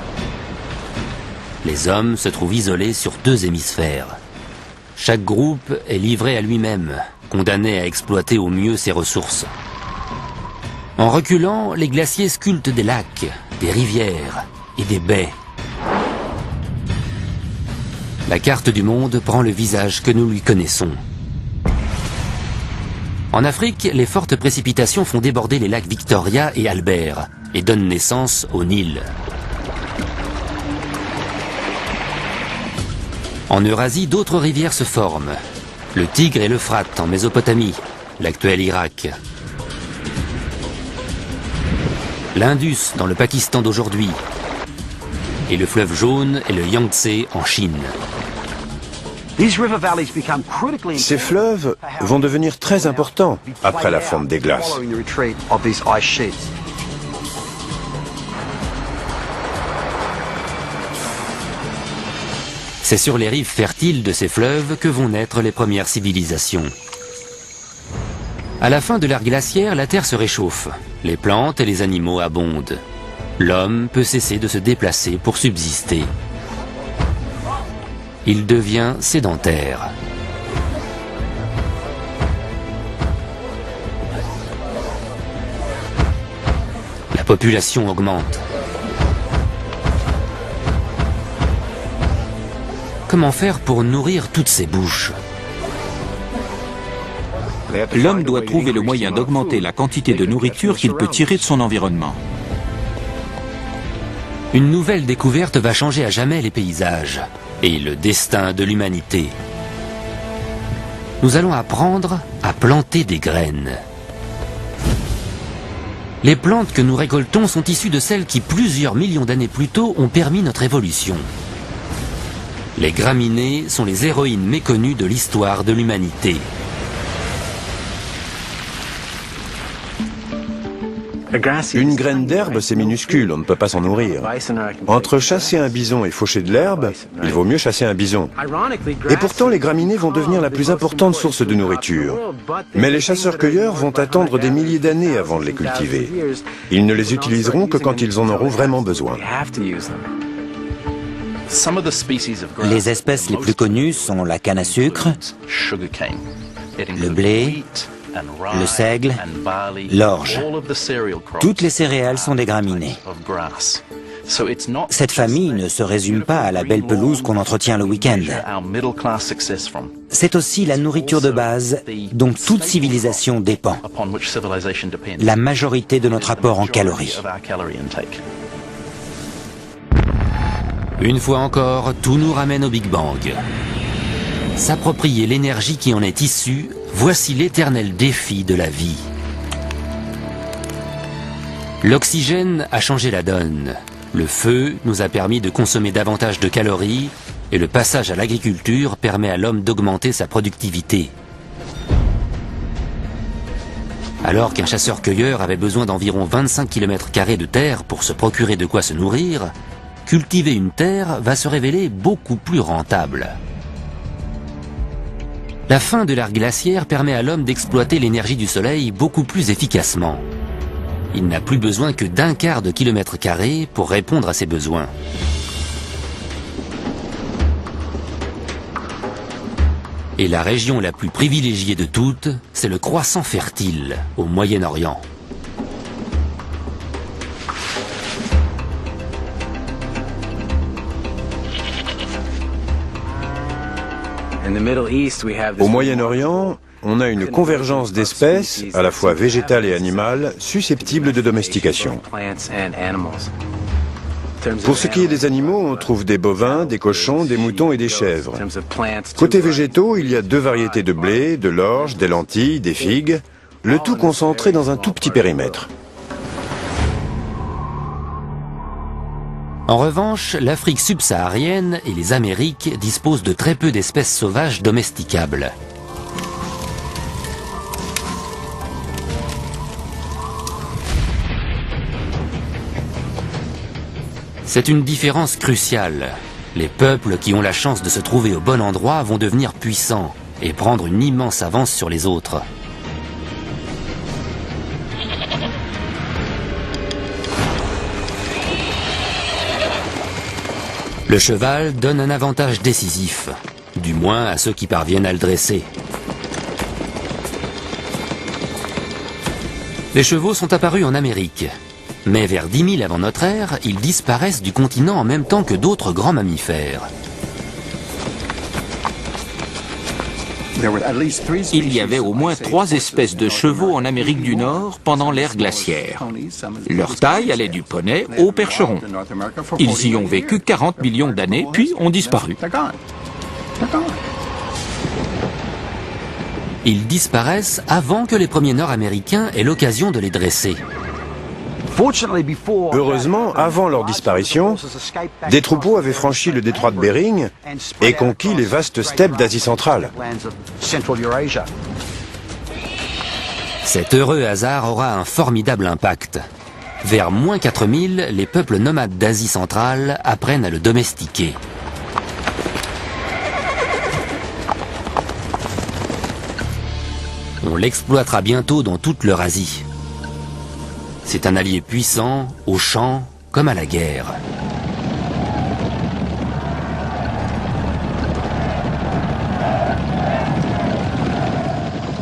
Les hommes se trouvent isolés sur 2 hémisphères. Chaque groupe est livré à lui-même, condamné à exploiter au mieux ses ressources. En reculant, les glaciers sculptent des lacs, des rivières et des baies. La carte du monde prend le visage que nous lui connaissons. En Afrique, les fortes précipitations font déborder les lacs Victoria et Albert et donnent naissance au Nil. En Eurasie, d'autres rivières se forment. Le Tigre et l'Euphrate en Mésopotamie, l'actuel Irak. L'Indus dans le Pakistan d'aujourd'hui. Et le fleuve Jaune et le Yangtze en Chine.
Ces fleuves vont devenir très importants après la fonte des glaces.
C'est sur les rives fertiles de ces fleuves que vont naître les premières civilisations. À la fin de l'ère glaciaire, la Terre se réchauffe. Les plantes et les animaux abondent. L'homme peut cesser de se déplacer pour subsister. Il devient sédentaire. La population augmente. Comment faire pour nourrir toutes ces bouches?
L'homme doit trouver le moyen d'augmenter la quantité de nourriture qu'il peut tirer de son environnement.
Une nouvelle découverte va changer à jamais les paysages et le destin de l'humanité. Nous allons apprendre à planter des graines. Les plantes que nous récoltons sont issues de celles qui, plusieurs millions d'années plus tôt, ont permis notre évolution. Les graminées sont les héroïnes méconnues de l'histoire de l'humanité.
Une graine d'herbe, c'est minuscule, on ne peut pas s'en nourrir. Entre chasser un bison et faucher de l'herbe, il vaut mieux chasser un bison. Et pourtant, les graminées vont devenir la plus importante source de nourriture. Mais les chasseurs-cueilleurs vont attendre des milliers d'années avant de les cultiver. Ils ne les utiliseront que quand ils en auront vraiment besoin.
Les espèces les plus connues sont la canne à sucre, le blé, le seigle, l'orge. Toutes les céréales sont des graminées. Cette famille ne se résume pas à la belle pelouse qu'on entretient le week-end. C'est aussi la nourriture de base dont toute civilisation dépend. La majorité de notre apport en calories.
Une fois encore, tout nous ramène au Big Bang. S'approprier l'énergie qui en est issue, voici l'éternel défi de la vie. L'oxygène a changé la donne. Le feu nous a permis de consommer davantage de calories et le passage à l'agriculture permet à l'homme d'augmenter sa productivité. Alors qu'un chasseur-cueilleur avait besoin d'environ 25 km² de terre pour se procurer de quoi se nourrir, cultiver une terre va se révéler beaucoup plus rentable. La fin de l'ère glaciaire permet à l'homme d'exploiter l'énergie du soleil beaucoup plus efficacement. Il n'a plus besoin que d'1/4 de km² pour répondre à ses besoins. Et la région la plus privilégiée de toutes, c'est le croissant fertile, au Moyen-Orient.
Au Moyen-Orient, on a une convergence d'espèces, à la fois végétales et animales, susceptibles de domestication. Pour ce qui est des animaux, on trouve des bovins, des cochons, des moutons et des chèvres. Côté végétaux, il y a 2 variétés de blé, de l'orge, des lentilles, des figues, le tout concentré dans un tout petit périmètre.
En revanche, l'Afrique subsaharienne et les Amériques disposent de très peu d'espèces sauvages domesticables. C'est une différence cruciale. Les peuples qui ont la chance de se trouver au bon endroit vont devenir puissants et prendre une immense avance sur les autres. Le cheval donne un avantage décisif, du moins à ceux qui parviennent à le dresser. Les chevaux sont apparus en Amérique, mais vers 10 000 avant notre ère, ils disparaissent du continent en même temps que d'autres grands mammifères.
Il y avait au moins 3 espèces de chevaux en Amérique du Nord pendant l'ère glaciaire. Leur taille allait du poney au percheron. Ils y ont vécu 40 millions d'années, puis ont disparu.
Ils disparaissent avant que les premiers Nord-Américains aient l'occasion de les dresser.
Heureusement, avant leur disparition, des troupeaux avaient franchi le détroit de Bering et conquis les vastes steppes d'Asie centrale.
Cet heureux hasard aura un formidable impact. Vers moins 4000, les peuples nomades d'Asie centrale apprennent à le domestiquer. On l'exploitera bientôt dans toute l'Eurasie. C'est un allié puissant, au champ comme à la guerre.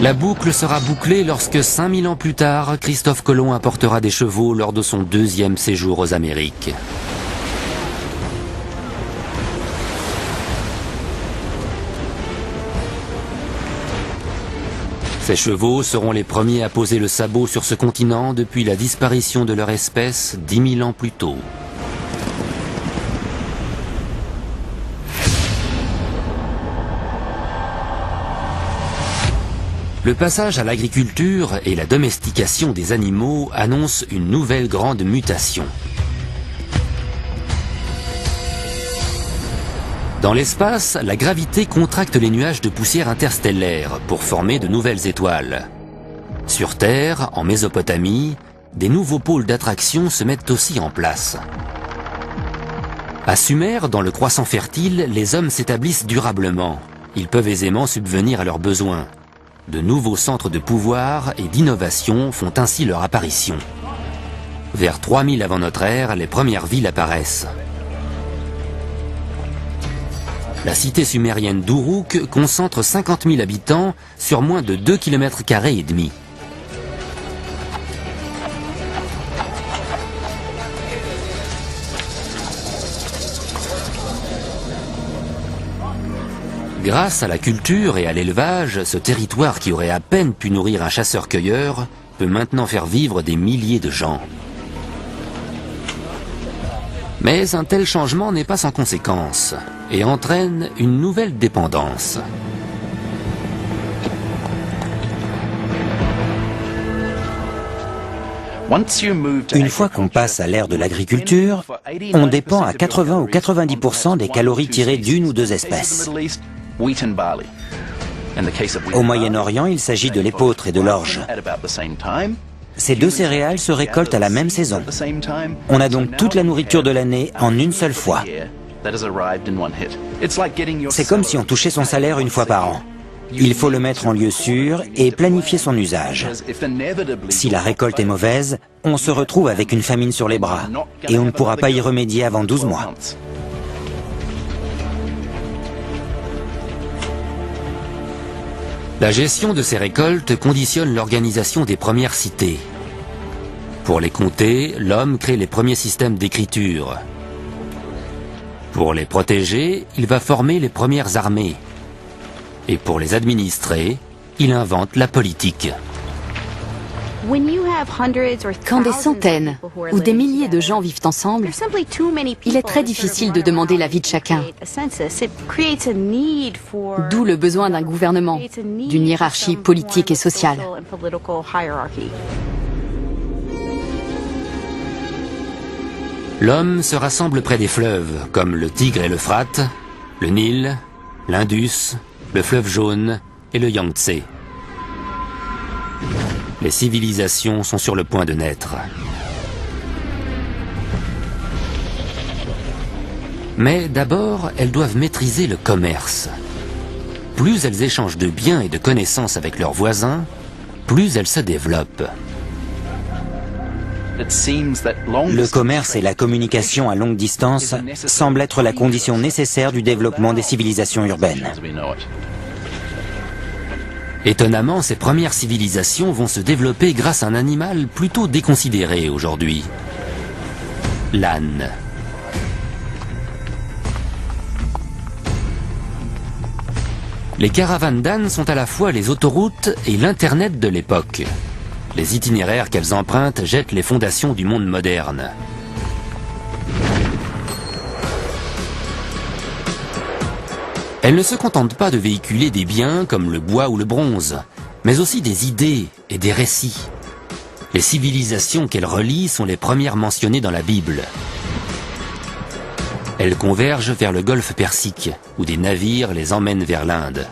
La boucle sera bouclée lorsque 5000 ans plus tard, Christophe Colomb apportera des chevaux lors de son 2e séjour aux Amériques. Ces chevaux seront les premiers à poser le sabot sur ce continent depuis la disparition de leur espèce 10 000 ans plus tôt. Le passage à l'agriculture et la domestication des animaux annoncent une nouvelle grande mutation. Dans l'espace, la gravité contracte les nuages de poussière interstellaire pour former de nouvelles étoiles. Sur Terre, en Mésopotamie, des nouveaux pôles d'attraction se mettent aussi en place. À Sumer, dans le croissant fertile, les hommes s'établissent durablement. Ils peuvent aisément subvenir à leurs besoins. De nouveaux centres de pouvoir et d'innovation font ainsi leur apparition. Vers 3000 avant notre ère, les premières villes apparaissent. La cité sumérienne d'Uruk concentre 50 000 habitants sur moins de 2,5 km². Grâce à la culture et à l'élevage, ce territoire qui aurait à peine pu nourrir un chasseur-cueilleur peut maintenant faire vivre des milliers de gens. Mais un tel changement n'est pas sans conséquences et entraîne une nouvelle dépendance.
Une fois qu'on passe à l'ère de l'agriculture, on dépend à 80 ou 90% des calories tirées d'une ou deux espèces. Au Moyen-Orient, il s'agit de l'épeautre et de l'orge. Ces deux céréales se récoltent à la même saison. On a donc toute la nourriture de l'année en une seule fois. C'est comme si on touchait son salaire une fois par an. Il faut le mettre en lieu sûr et planifier son usage. Si la récolte est mauvaise, on se retrouve avec une famine sur les bras et on ne pourra pas y remédier avant 12 mois.
La gestion de ces récoltes conditionne l'organisation des premières cités. Pour les comtés, l'homme crée les premiers systèmes d'écriture. Pour les protéger, il va former les premières armées. Et pour les administrer, il invente la politique.
Quand des centaines ou des milliers de gens vivent ensemble, il est très difficile de demander l'avis de chacun. D'où le besoin d'un gouvernement, d'une hiérarchie politique et sociale.
L'homme se rassemble près des fleuves, comme le Tigre et l'Euphrate, le Nil, l'Indus, le fleuve Jaune et le Yangtze. Les civilisations sont sur le point de naître. Mais d'abord, elles doivent maîtriser le commerce. Plus elles échangent de biens et de connaissances avec leurs voisins, plus elles se développent.
Le commerce et la communication à longue distance semblent être la condition nécessaire du développement des civilisations urbaines.
Étonnamment, ces premières civilisations vont se développer grâce à un animal plutôt déconsidéré aujourd'hui. L'âne. Les caravanes d'ânes sont à la fois les autoroutes et l'Internet de l'époque. Les itinéraires qu'elles empruntent jettent les fondations du monde moderne. Elles ne se contentent pas de véhiculer des biens comme le bois ou le bronze, mais aussi des idées et des récits. Les civilisations qu'elles relient sont les premières mentionnées dans la Bible. Elles convergent vers le golfe Persique, où des navires les emmènent vers l'Inde.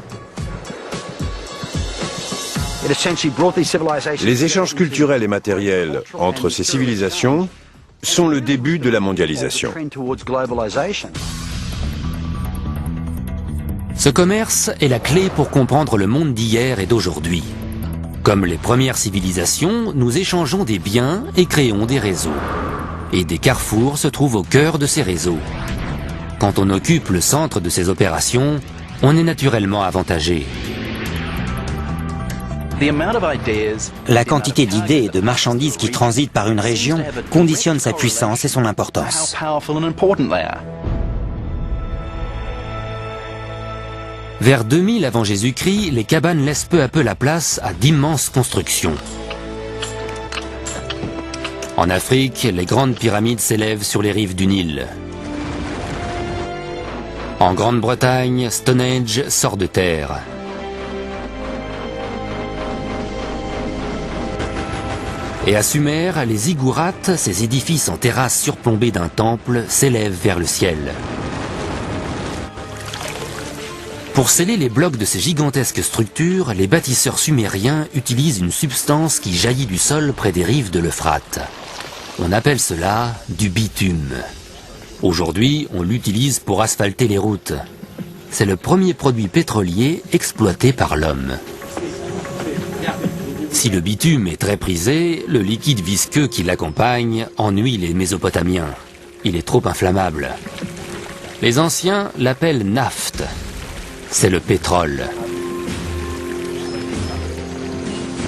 Les échanges culturels et matériels entre ces civilisations sont le début de la mondialisation.
Ce commerce est la clé pour comprendre le monde d'hier et d'aujourd'hui. Comme les premières civilisations, nous échangeons des biens et créons des réseaux. Et des carrefours se trouvent au cœur de ces réseaux. Quand on occupe le centre de ces opérations, on est naturellement avantagé.
La quantité d'idées et de marchandises qui transitent par une région conditionne sa puissance et son importance.
Vers 2000 avant Jésus-Christ, les cabanes laissent peu à peu la place à d'immenses constructions. En Afrique, les grandes pyramides s'élèvent sur les rives du Nil. En Grande-Bretagne, Stonehenge sort de terre. Et à Sumer, les ziggourats, ces édifices en terrasse surplombés d'un temple, s'élèvent vers le ciel. Pour sceller les blocs de ces gigantesques structures, les bâtisseurs sumériens utilisent une substance qui jaillit du sol près des rives de l'Euphrate. On appelle cela du bitume. Aujourd'hui, on l'utilise pour asphalter les routes. C'est le premier produit pétrolier exploité par l'homme. Si le bitume est très prisé, le liquide visqueux qui l'accompagne ennuie les Mésopotamiens. Il est trop inflammable. Les anciens l'appellent naphte. C'est le pétrole.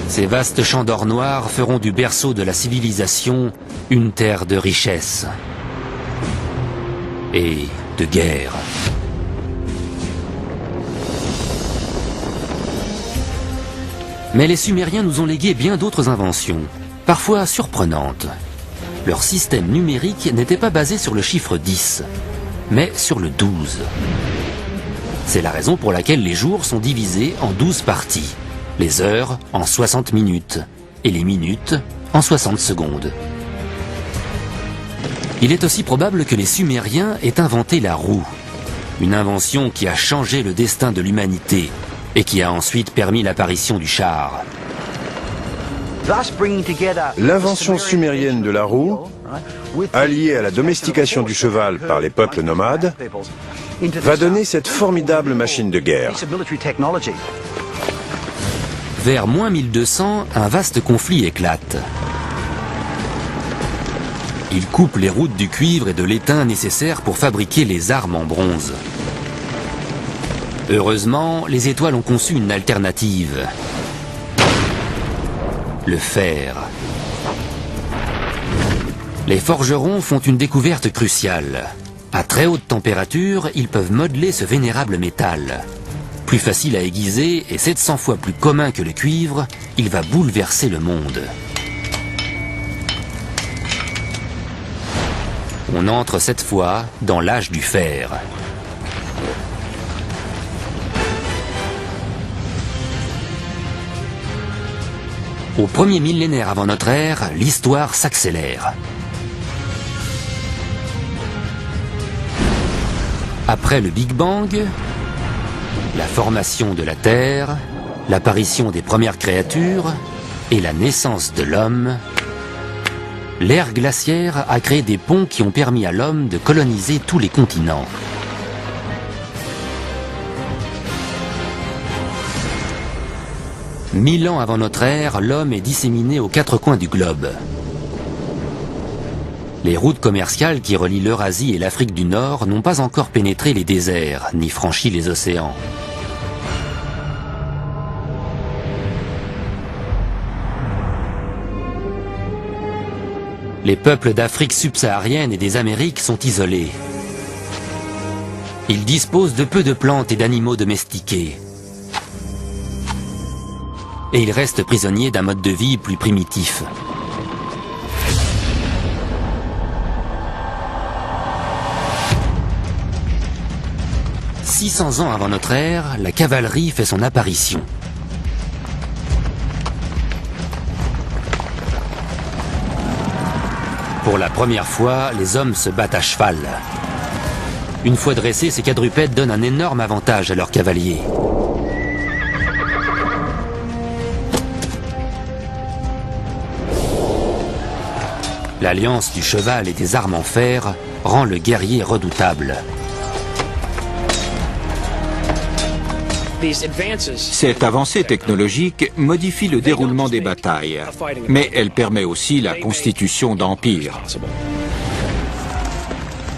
Ces vastes champs d'or noir feront du berceau de la civilisation une terre de richesse et de guerre. Mais les Sumériens nous ont légué bien d'autres inventions, parfois surprenantes. Leur système numérique n'était pas basé sur le chiffre 10, mais sur le 12. C'est la raison pour laquelle les jours sont divisés en 12 parties, les heures en 60 minutes et les minutes en 60 secondes. Il est aussi probable que les Sumériens aient inventé la roue, une invention qui a changé le destin de l'humanité et qui a ensuite permis l'apparition du char.
L'invention sumérienne de la roue, alliée à la domestication du cheval par les peuples nomades, va donner cette formidable machine de guerre.
Vers moins 1200, un vaste conflit éclate. Il coupe les routes du cuivre et de l'étain nécessaires pour fabriquer les armes en bronze. Heureusement, les étoiles ont conçu une alternative. Le fer. Les forgerons font une découverte cruciale. À très haute température, ils peuvent modeler ce vénérable métal. Plus facile à aiguiser et 700 fois plus commun que le cuivre, il va bouleverser le monde. On entre cette fois dans l'âge du fer. Au premier millénaire avant notre ère, l'histoire s'accélère. Après le Big Bang, la formation de la Terre, l'apparition des premières créatures et la naissance de l'homme, l'ère glaciaire a créé des ponts qui ont permis à l'homme de coloniser tous les continents. Mille ans avant notre ère, l'homme est disséminé aux quatre coins du globe. Les routes commerciales qui relient l'Eurasie et l'Afrique du Nord n'ont pas encore pénétré les déserts, ni franchi les océans. Les peuples d'Afrique subsaharienne et des Amériques sont isolés. Ils disposent de peu de plantes et d'animaux domestiqués. Et ils restent prisonniers d'un mode de vie plus primitif. « 600 ans avant notre ère, la cavalerie fait son apparition. Pour la première fois, les hommes se battent à cheval. Une fois dressés, ces quadrupèdes donnent un énorme avantage à leurs cavaliers. L'alliance du cheval et des armes en fer rend le guerrier redoutable.
Cette avancée technologique modifie le déroulement des batailles, mais elle permet aussi la constitution d'empires.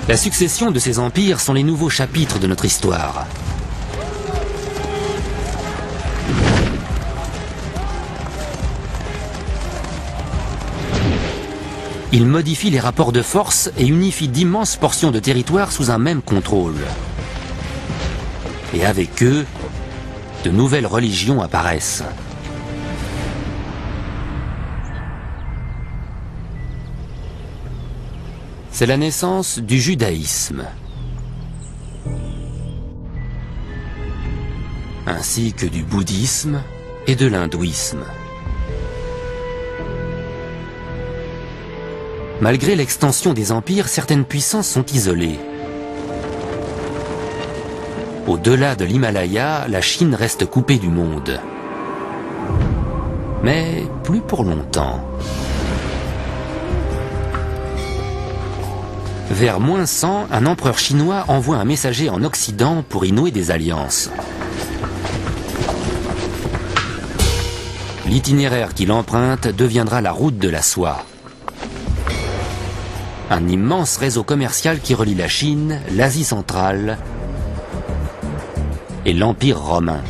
La succession de ces empires sont les nouveaux chapitres de notre histoire. Ils modifient les rapports de force et unifient d'immenses portions de territoire sous un même contrôle. Et avec eux, de nouvelles religions apparaissent. C'est la naissance du judaïsme, ainsi que du bouddhisme et de l'hindouisme. Malgré l'extension des empires, certaines puissances sont isolées. Au-delà de l'Himalaya, la Chine reste coupée du monde. Mais plus pour longtemps. Vers -100, un empereur chinois envoie un messager en Occident pour y nouer des alliances. L'itinéraire qu'il emprunte deviendra la route de la soie. Un immense réseau commercial qui relie la Chine, l'Asie centrale et l'Empire romain.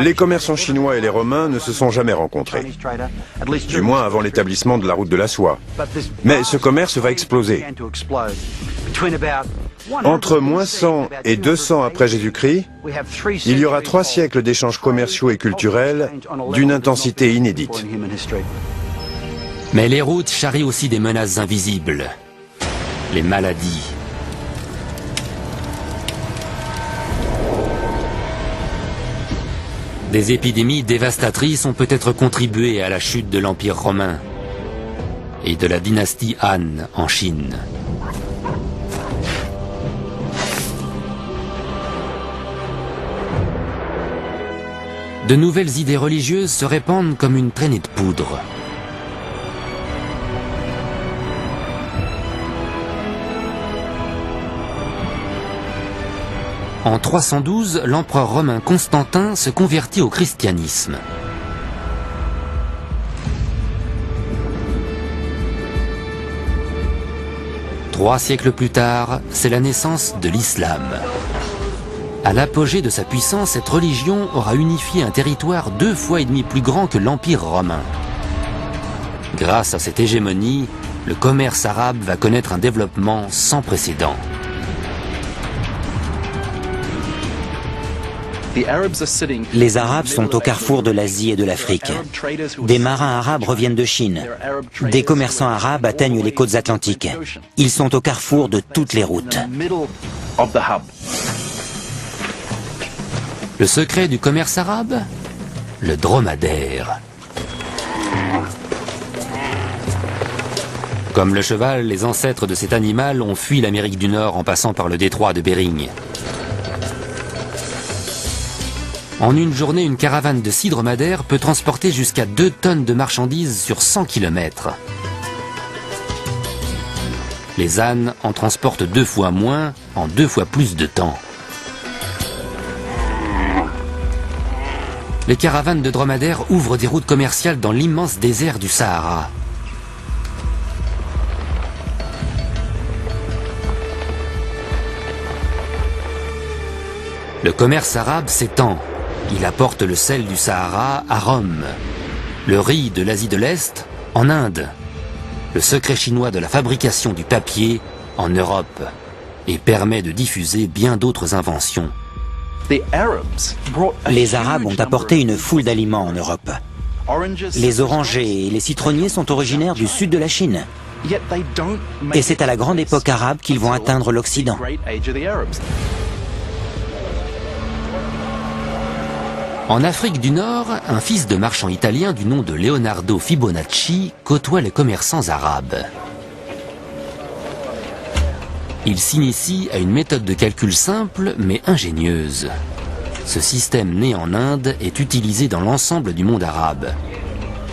Les commerçants chinois et les Romains ne se sont jamais rencontrés, du moins avant l'établissement de la route de la soie. Mais ce commerce va exploser. Entre -100 et 200 après Jésus-Christ, il y aura 3 siècles d'échanges commerciaux et culturels d'une intensité inédite.
Mais les routes charrient aussi des menaces invisibles. Les maladies. Des épidémies dévastatrices ont peut-être contribué à la chute de l'Empire romain et de la dynastie Han en Chine. De nouvelles idées religieuses se répandent comme une traînée de poudre. En 312, l'empereur romain Constantin se convertit au christianisme. Trois siècles plus tard, c'est la naissance de l'islam. À l'apogée de sa puissance, cette religion aura unifié un territoire 2,5 fois plus grand que l'Empire romain. Grâce à cette hégémonie, le commerce arabe va connaître un développement sans précédent.
Les Arabes sont au carrefour de l'Asie et de l'Afrique. Des marins arabes reviennent de Chine. Des commerçants arabes atteignent les côtes atlantiques. Ils sont au carrefour de toutes les routes.
Le secret du commerce arabe? Le dromadaire. Comme le cheval, les ancêtres de cet animal ont fui l'Amérique du Nord en passant par le détroit de Bering. En une journée, une caravane de 6 dromadaires peut transporter jusqu'à 2 tonnes de marchandises sur 100 km. Les ânes en transportent 2 fois moins en 2 fois plus de temps. Les caravanes de dromadaires ouvrent des routes commerciales dans l'immense désert du Sahara. Le commerce arabe s'étend. Il apporte le sel du Sahara à Rome, le riz de l'Asie de l'Est en Inde, le secret chinois de la fabrication du papier en Europe et permet de diffuser bien d'autres inventions.
Les Arabes ont apporté une foule d'aliments en Europe. Les orangers et les citronniers sont originaires du sud de la Chine. Et c'est à la grande époque arabe qu'ils vont atteindre l'Occident.
En Afrique du Nord, un fils de marchand italien du nom de Leonardo Fibonacci côtoie les commerçants arabes. Il s'initie à une méthode de calcul simple mais ingénieuse. Ce système né en Inde est utilisé dans l'ensemble du monde arabe.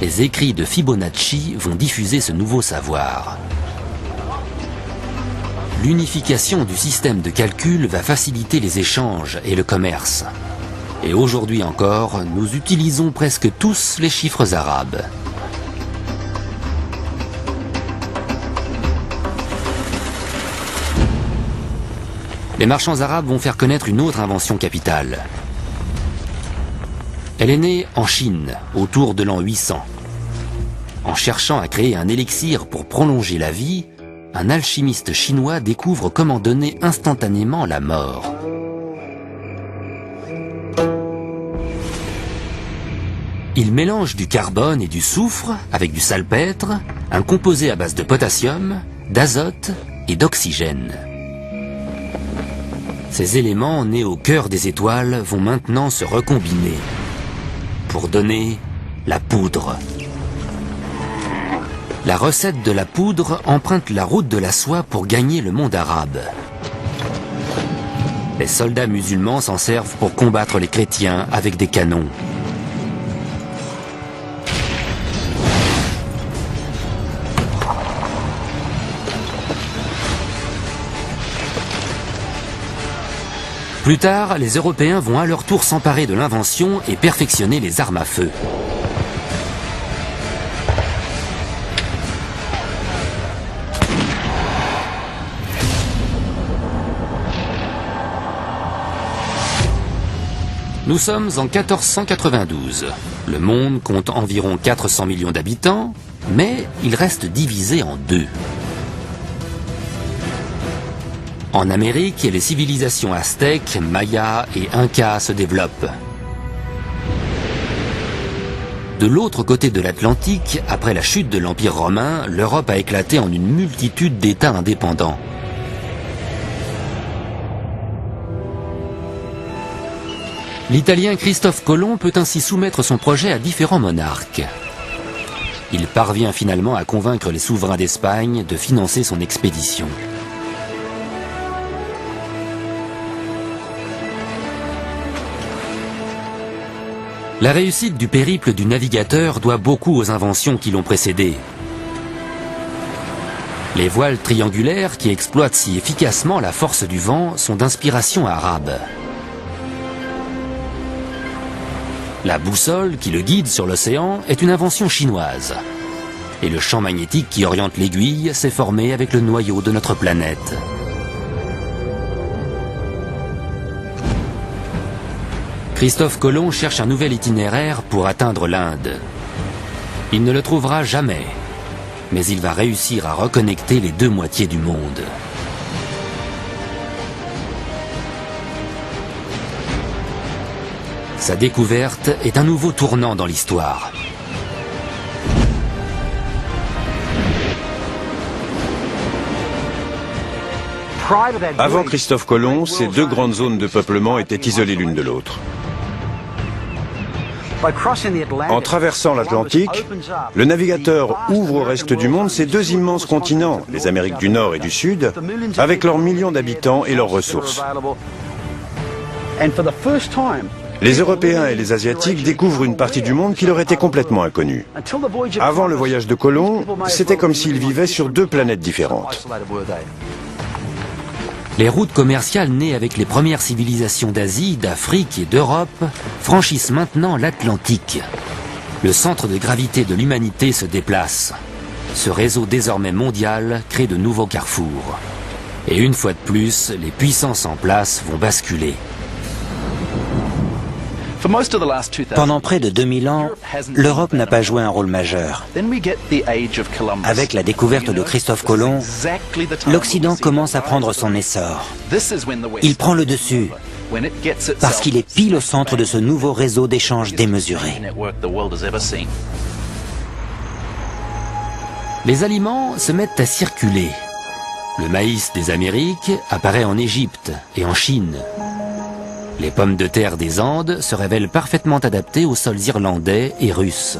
Les écrits de Fibonacci vont diffuser ce nouveau savoir. L'unification du système de calcul va faciliter les échanges et le commerce. Et aujourd'hui encore, nous utilisons presque tous les chiffres arabes. Les marchands arabes vont faire connaître une autre invention capitale. Elle est née en Chine, autour de l'an 800. En cherchant à créer un élixir pour prolonger la vie, un alchimiste chinois découvre comment donner instantanément la mort. Il mélange du carbone et du soufre avec du salpêtre, un composé à base de potassium, d'azote et d'oxygène. Ces éléments nés au cœur des étoiles vont maintenant se recombiner pour donner la poudre. La recette de la poudre emprunte la route de la soie pour gagner le monde arabe. Les soldats musulmans s'en servent pour combattre les chrétiens avec des canons. Plus tard, les Européens vont à leur tour s'emparer de l'invention et perfectionner les armes à feu. Nous sommes en 1492. Le monde compte environ 400 millions d'habitants, mais il reste divisé en deux. En Amérique, les civilisations aztèques, mayas et incas se développent. De l'autre côté de l'Atlantique, après la chute de l'Empire romain, l'Europe a éclaté en une multitude d'États indépendants. L'Italien Christophe Colomb peut ainsi soumettre son projet à différents monarques. Il parvient finalement à convaincre les souverains d'Espagne de financer son expédition. La réussite du périple du navigateur doit beaucoup aux inventions qui l'ont précédé. Les voiles triangulaires qui exploitent si efficacement la force du vent sont d'inspiration arabe. La boussole qui le guide sur l'océan est une invention chinoise. Et le champ magnétique qui oriente l'aiguille s'est formé avec le noyau de notre planète. Christophe Colomb cherche un nouvel itinéraire pour atteindre l'Inde. Il ne le trouvera jamais, mais il va réussir à reconnecter les deux moitiés du monde. Sa découverte est un nouveau tournant dans l'histoire.
Avant Christophe Colomb, ces deux grandes zones de peuplement étaient isolées l'une de l'autre. En traversant l'Atlantique, le navigateur ouvre au reste du monde ces deux immenses continents, les Amériques du Nord et du Sud, avec leurs millions d'habitants et leurs ressources. Les Européens et les Asiatiques découvrent une partie du monde qui leur était complètement inconnue. Avant le voyage de Colomb, c'était comme s'ils vivaient sur deux planètes différentes.
Les routes commerciales nées avec les premières civilisations d'Asie, d'Afrique et d'Europe franchissent maintenant l'Atlantique. Le centre de gravité de l'humanité se déplace. Ce réseau désormais mondial crée de nouveaux carrefours. Et une fois de plus, les puissances en place vont basculer.
Pendant près de 2000 ans, l'Europe n'a pas joué un rôle majeur. Avec la découverte de Christophe Colomb, l'Occident commence à prendre son essor. Il prend le dessus, parce qu'il est pile au centre de ce nouveau réseau d'échanges démesurés.
Les aliments se mettent à circuler. Le maïs des Amériques apparaît en Égypte et en Chine. Les pommes de terre des Andes se révèlent parfaitement adaptées aux sols irlandais et russes.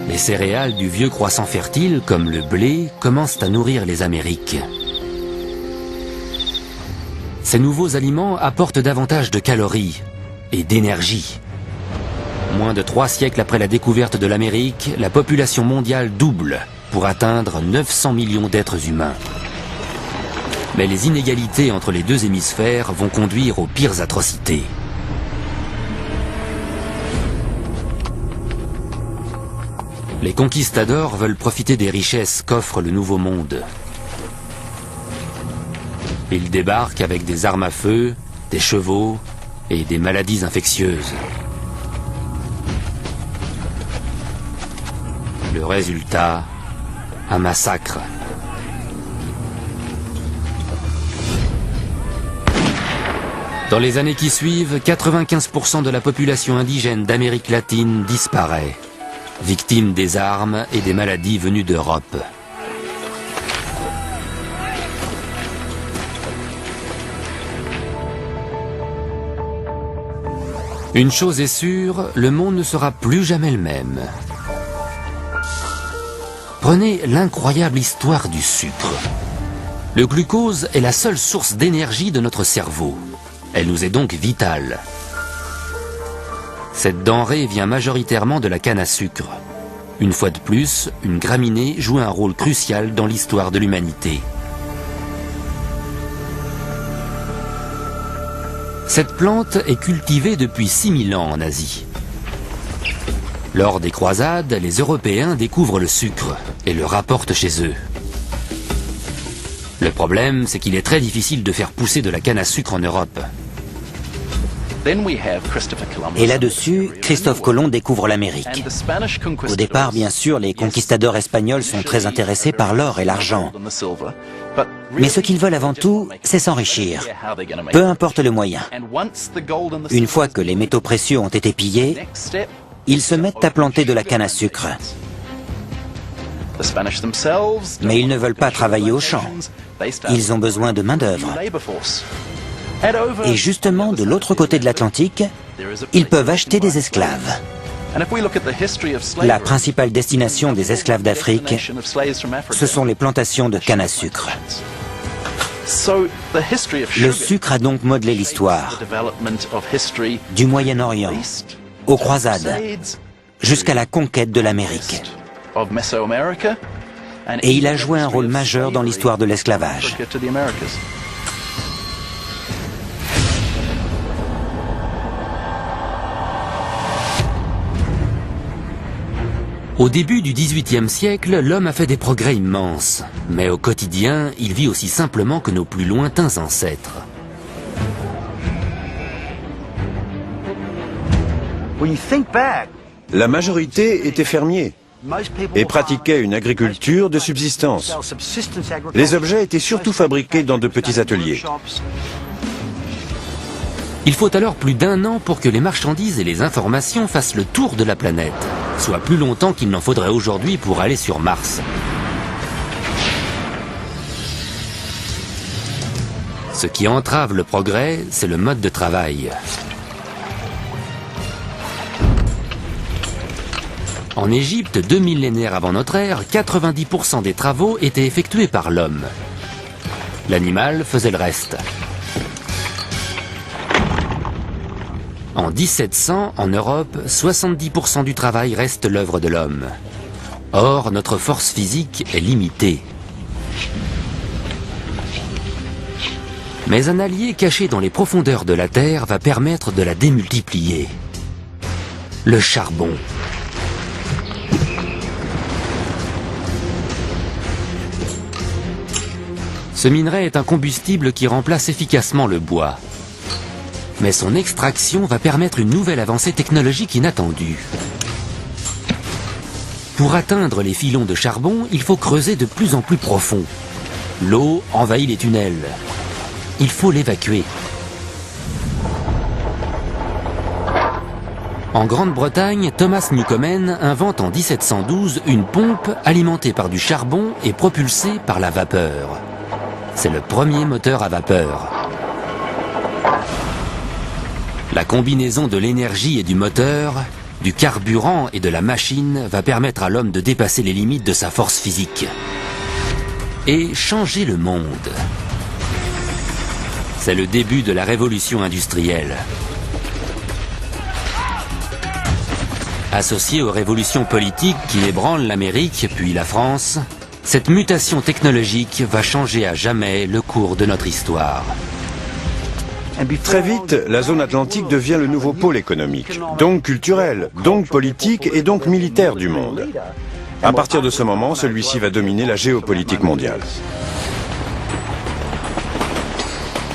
Les céréales du vieux croissant fertile, comme le blé, commencent à nourrir les Amériques. Ces nouveaux aliments apportent davantage de calories et d'énergie. Moins de 3 siècles après la découverte de l'Amérique, la population mondiale double pour atteindre 900 millions d'êtres humains. Mais les inégalités entre les deux hémisphères vont conduire aux pires atrocités. Les conquistadors veulent profiter des richesses qu'offre le Nouveau Monde. Ils débarquent avec des armes à feu, des chevaux et des maladies infectieuses. Le résultat, un massacre. Dans les années qui suivent, 95% de la population indigène d'Amérique latine disparaît, victime des armes et des maladies venues d'Europe. Une chose est sûre, le monde ne sera plus jamais le même. Prenez l'incroyable histoire du sucre. Le glucose est la seule source d'énergie de notre cerveau. Elle nous est donc vitale. Cette denrée vient majoritairement de la canne à sucre. Une fois de plus, une graminée joue un rôle crucial dans l'histoire de l'humanité. Cette plante est cultivée depuis 6000 ans en Asie. Lors des croisades, les Européens découvrent le sucre et le rapportent chez eux. Le problème, c'est qu'il est très difficile de faire pousser de la canne à sucre en Europe.
Et là-dessus, Christophe Colomb découvre l'Amérique. Au départ, bien sûr, les conquistadors espagnols sont très intéressés par l'or et l'argent. Mais ce qu'ils veulent avant tout, c'est s'enrichir, peu importe le moyen. Une fois que les métaux précieux ont été pillés, ils se mettent à planter de la canne à sucre. Mais ils ne veulent pas travailler au champ. Ils ont besoin de main-d'œuvre. Et justement, de l'autre côté de l'Atlantique, ils peuvent acheter des esclaves. La principale destination des esclaves d'Afrique, ce sont les plantations de canne à sucre. Le sucre a donc modelé l'histoire, du Moyen-Orient aux croisades, jusqu'à la conquête de l'Amérique. Et il a joué un rôle majeur dans l'histoire de l'esclavage.
Au début du XVIIIe siècle, l'homme a fait des progrès immenses. Mais au quotidien, il vit aussi simplement que nos plus lointains ancêtres.
La majorité était fermier et pratiquait une agriculture de subsistance. Les objets étaient surtout fabriqués dans de petits ateliers.
Il faut alors plus d'1 an pour que les marchandises et les informations fassent le tour de la planète, soit plus longtemps qu'il n'en faudrait aujourd'hui pour aller sur Mars. Ce qui entrave le progrès, c'est le mode de travail. En Égypte, 2 millénaires avant notre ère, 90% des travaux étaient effectués par l'homme. L'animal faisait le reste. En 1700, en Europe, 70% du travail reste l'œuvre de l'homme. Or, notre force physique est limitée. Mais un allié caché dans les profondeurs de la Terre va permettre de la démultiplier. Le charbon. Ce minerai est un combustible qui remplace efficacement le bois. Mais son extraction va permettre une nouvelle avancée technologique inattendue. Pour atteindre les filons de charbon, il faut creuser de plus en plus profond. L'eau envahit les tunnels. Il faut l'évacuer. En Grande-Bretagne, Thomas Newcomen invente en 1712 une pompe alimentée par du charbon et propulsée par la vapeur. C'est le premier moteur à vapeur. La combinaison de l'énergie et du moteur, du carburant et de la machine va permettre à l'homme de dépasser les limites de sa force physique et changer le monde. C'est le début de la révolution industrielle. Associée aux révolutions politiques qui ébranlent l'Amérique puis la France, cette mutation technologique va changer à jamais le cours de notre histoire.
Très vite, la zone atlantique devient le nouveau pôle économique, donc culturel, donc politique et donc militaire du monde. À partir de ce moment, celui-ci va dominer la géopolitique mondiale.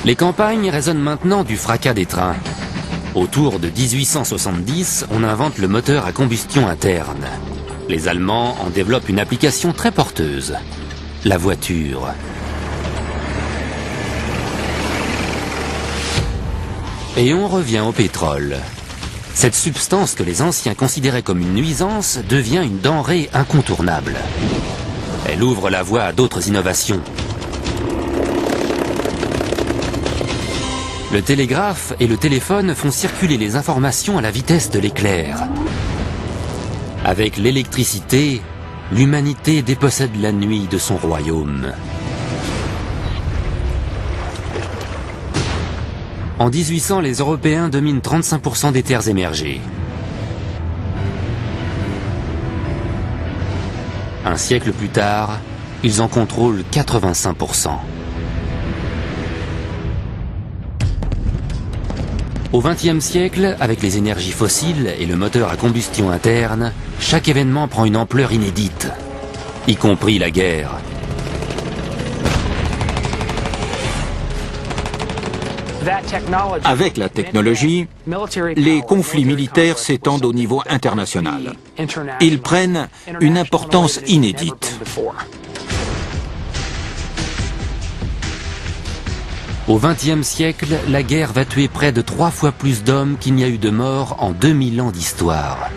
Les campagnes résonnent maintenant du fracas des trains. Autour de 1870, on invente le moteur à combustion interne. Les Allemands en développent une application très porteuse, la voiture. Et on revient au pétrole. Cette substance que les anciens considéraient comme une nuisance devient une denrée incontournable. Elle ouvre la voie à d'autres innovations. Le télégraphe et le téléphone font circuler les informations à la vitesse de l'éclair. Avec l'électricité, l'humanité dépossède la nuit de son royaume. En 1800, les Européens dominent 35% des terres émergées. Un siècle plus tard, ils en contrôlent 85%. Au XXe siècle, avec les énergies fossiles et le moteur à combustion interne, chaque événement prend une ampleur inédite, y compris la guerre.
Avec la technologie, les conflits militaires s'étendent au niveau international. Ils prennent une importance inédite.
Au XXe siècle, la guerre va tuer près de 3 fois plus d'hommes qu'il n'y a eu de morts en 2000 ans d'histoire.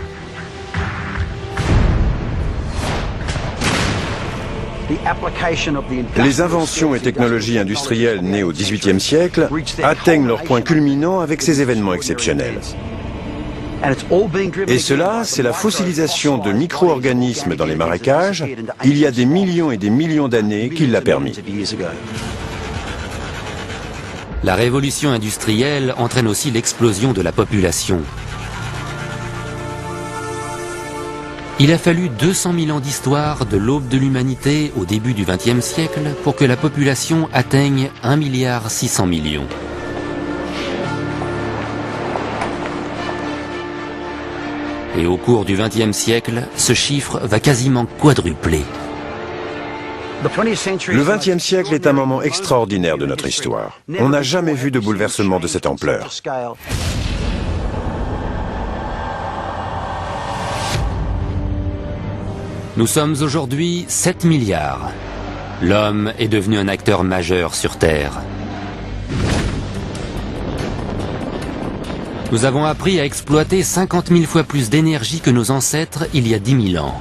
Les inventions et technologies industrielles nées au XVIIIe siècle atteignent leur point culminant avec ces événements exceptionnels. Et cela, c'est la fossilisation de micro-organismes dans les marécages, il y a des millions et des millions d'années qui l'a permis.
La révolution industrielle entraîne aussi l'explosion de la population. Il a fallu 200 000 ans d'histoire de l'aube de l'humanité au début du XXe siècle pour que la population atteigne 1,6 milliard. Et au cours du XXe siècle, ce chiffre va quasiment quadrupler.
Le XXe siècle est un moment extraordinaire de notre histoire. On n'a jamais vu de bouleversement de cette ampleur.
Nous sommes aujourd'hui 7 milliards. L'homme est devenu un acteur majeur sur Terre. Nous avons appris à exploiter 50 000 fois plus d'énergie que nos ancêtres il y a 10 000 ans.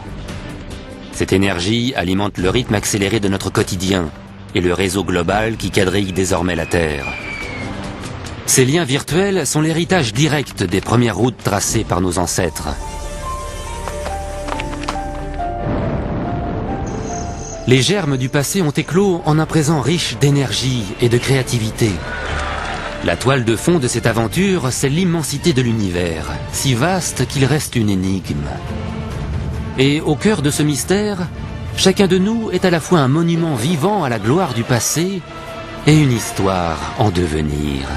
Cette énergie alimente le rythme accéléré de notre quotidien et le réseau global qui quadrille désormais la Terre. Ces liens virtuels sont l'héritage direct des premières routes tracées par nos ancêtres. Les germes du passé ont éclos en un présent riche d'énergie et de créativité. La toile de fond de cette aventure, c'est l'immensité de l'univers, si vaste qu'il reste une énigme. Et au cœur de ce mystère, chacun de nous est à la fois un monument vivant à la gloire du passé et une histoire en devenir.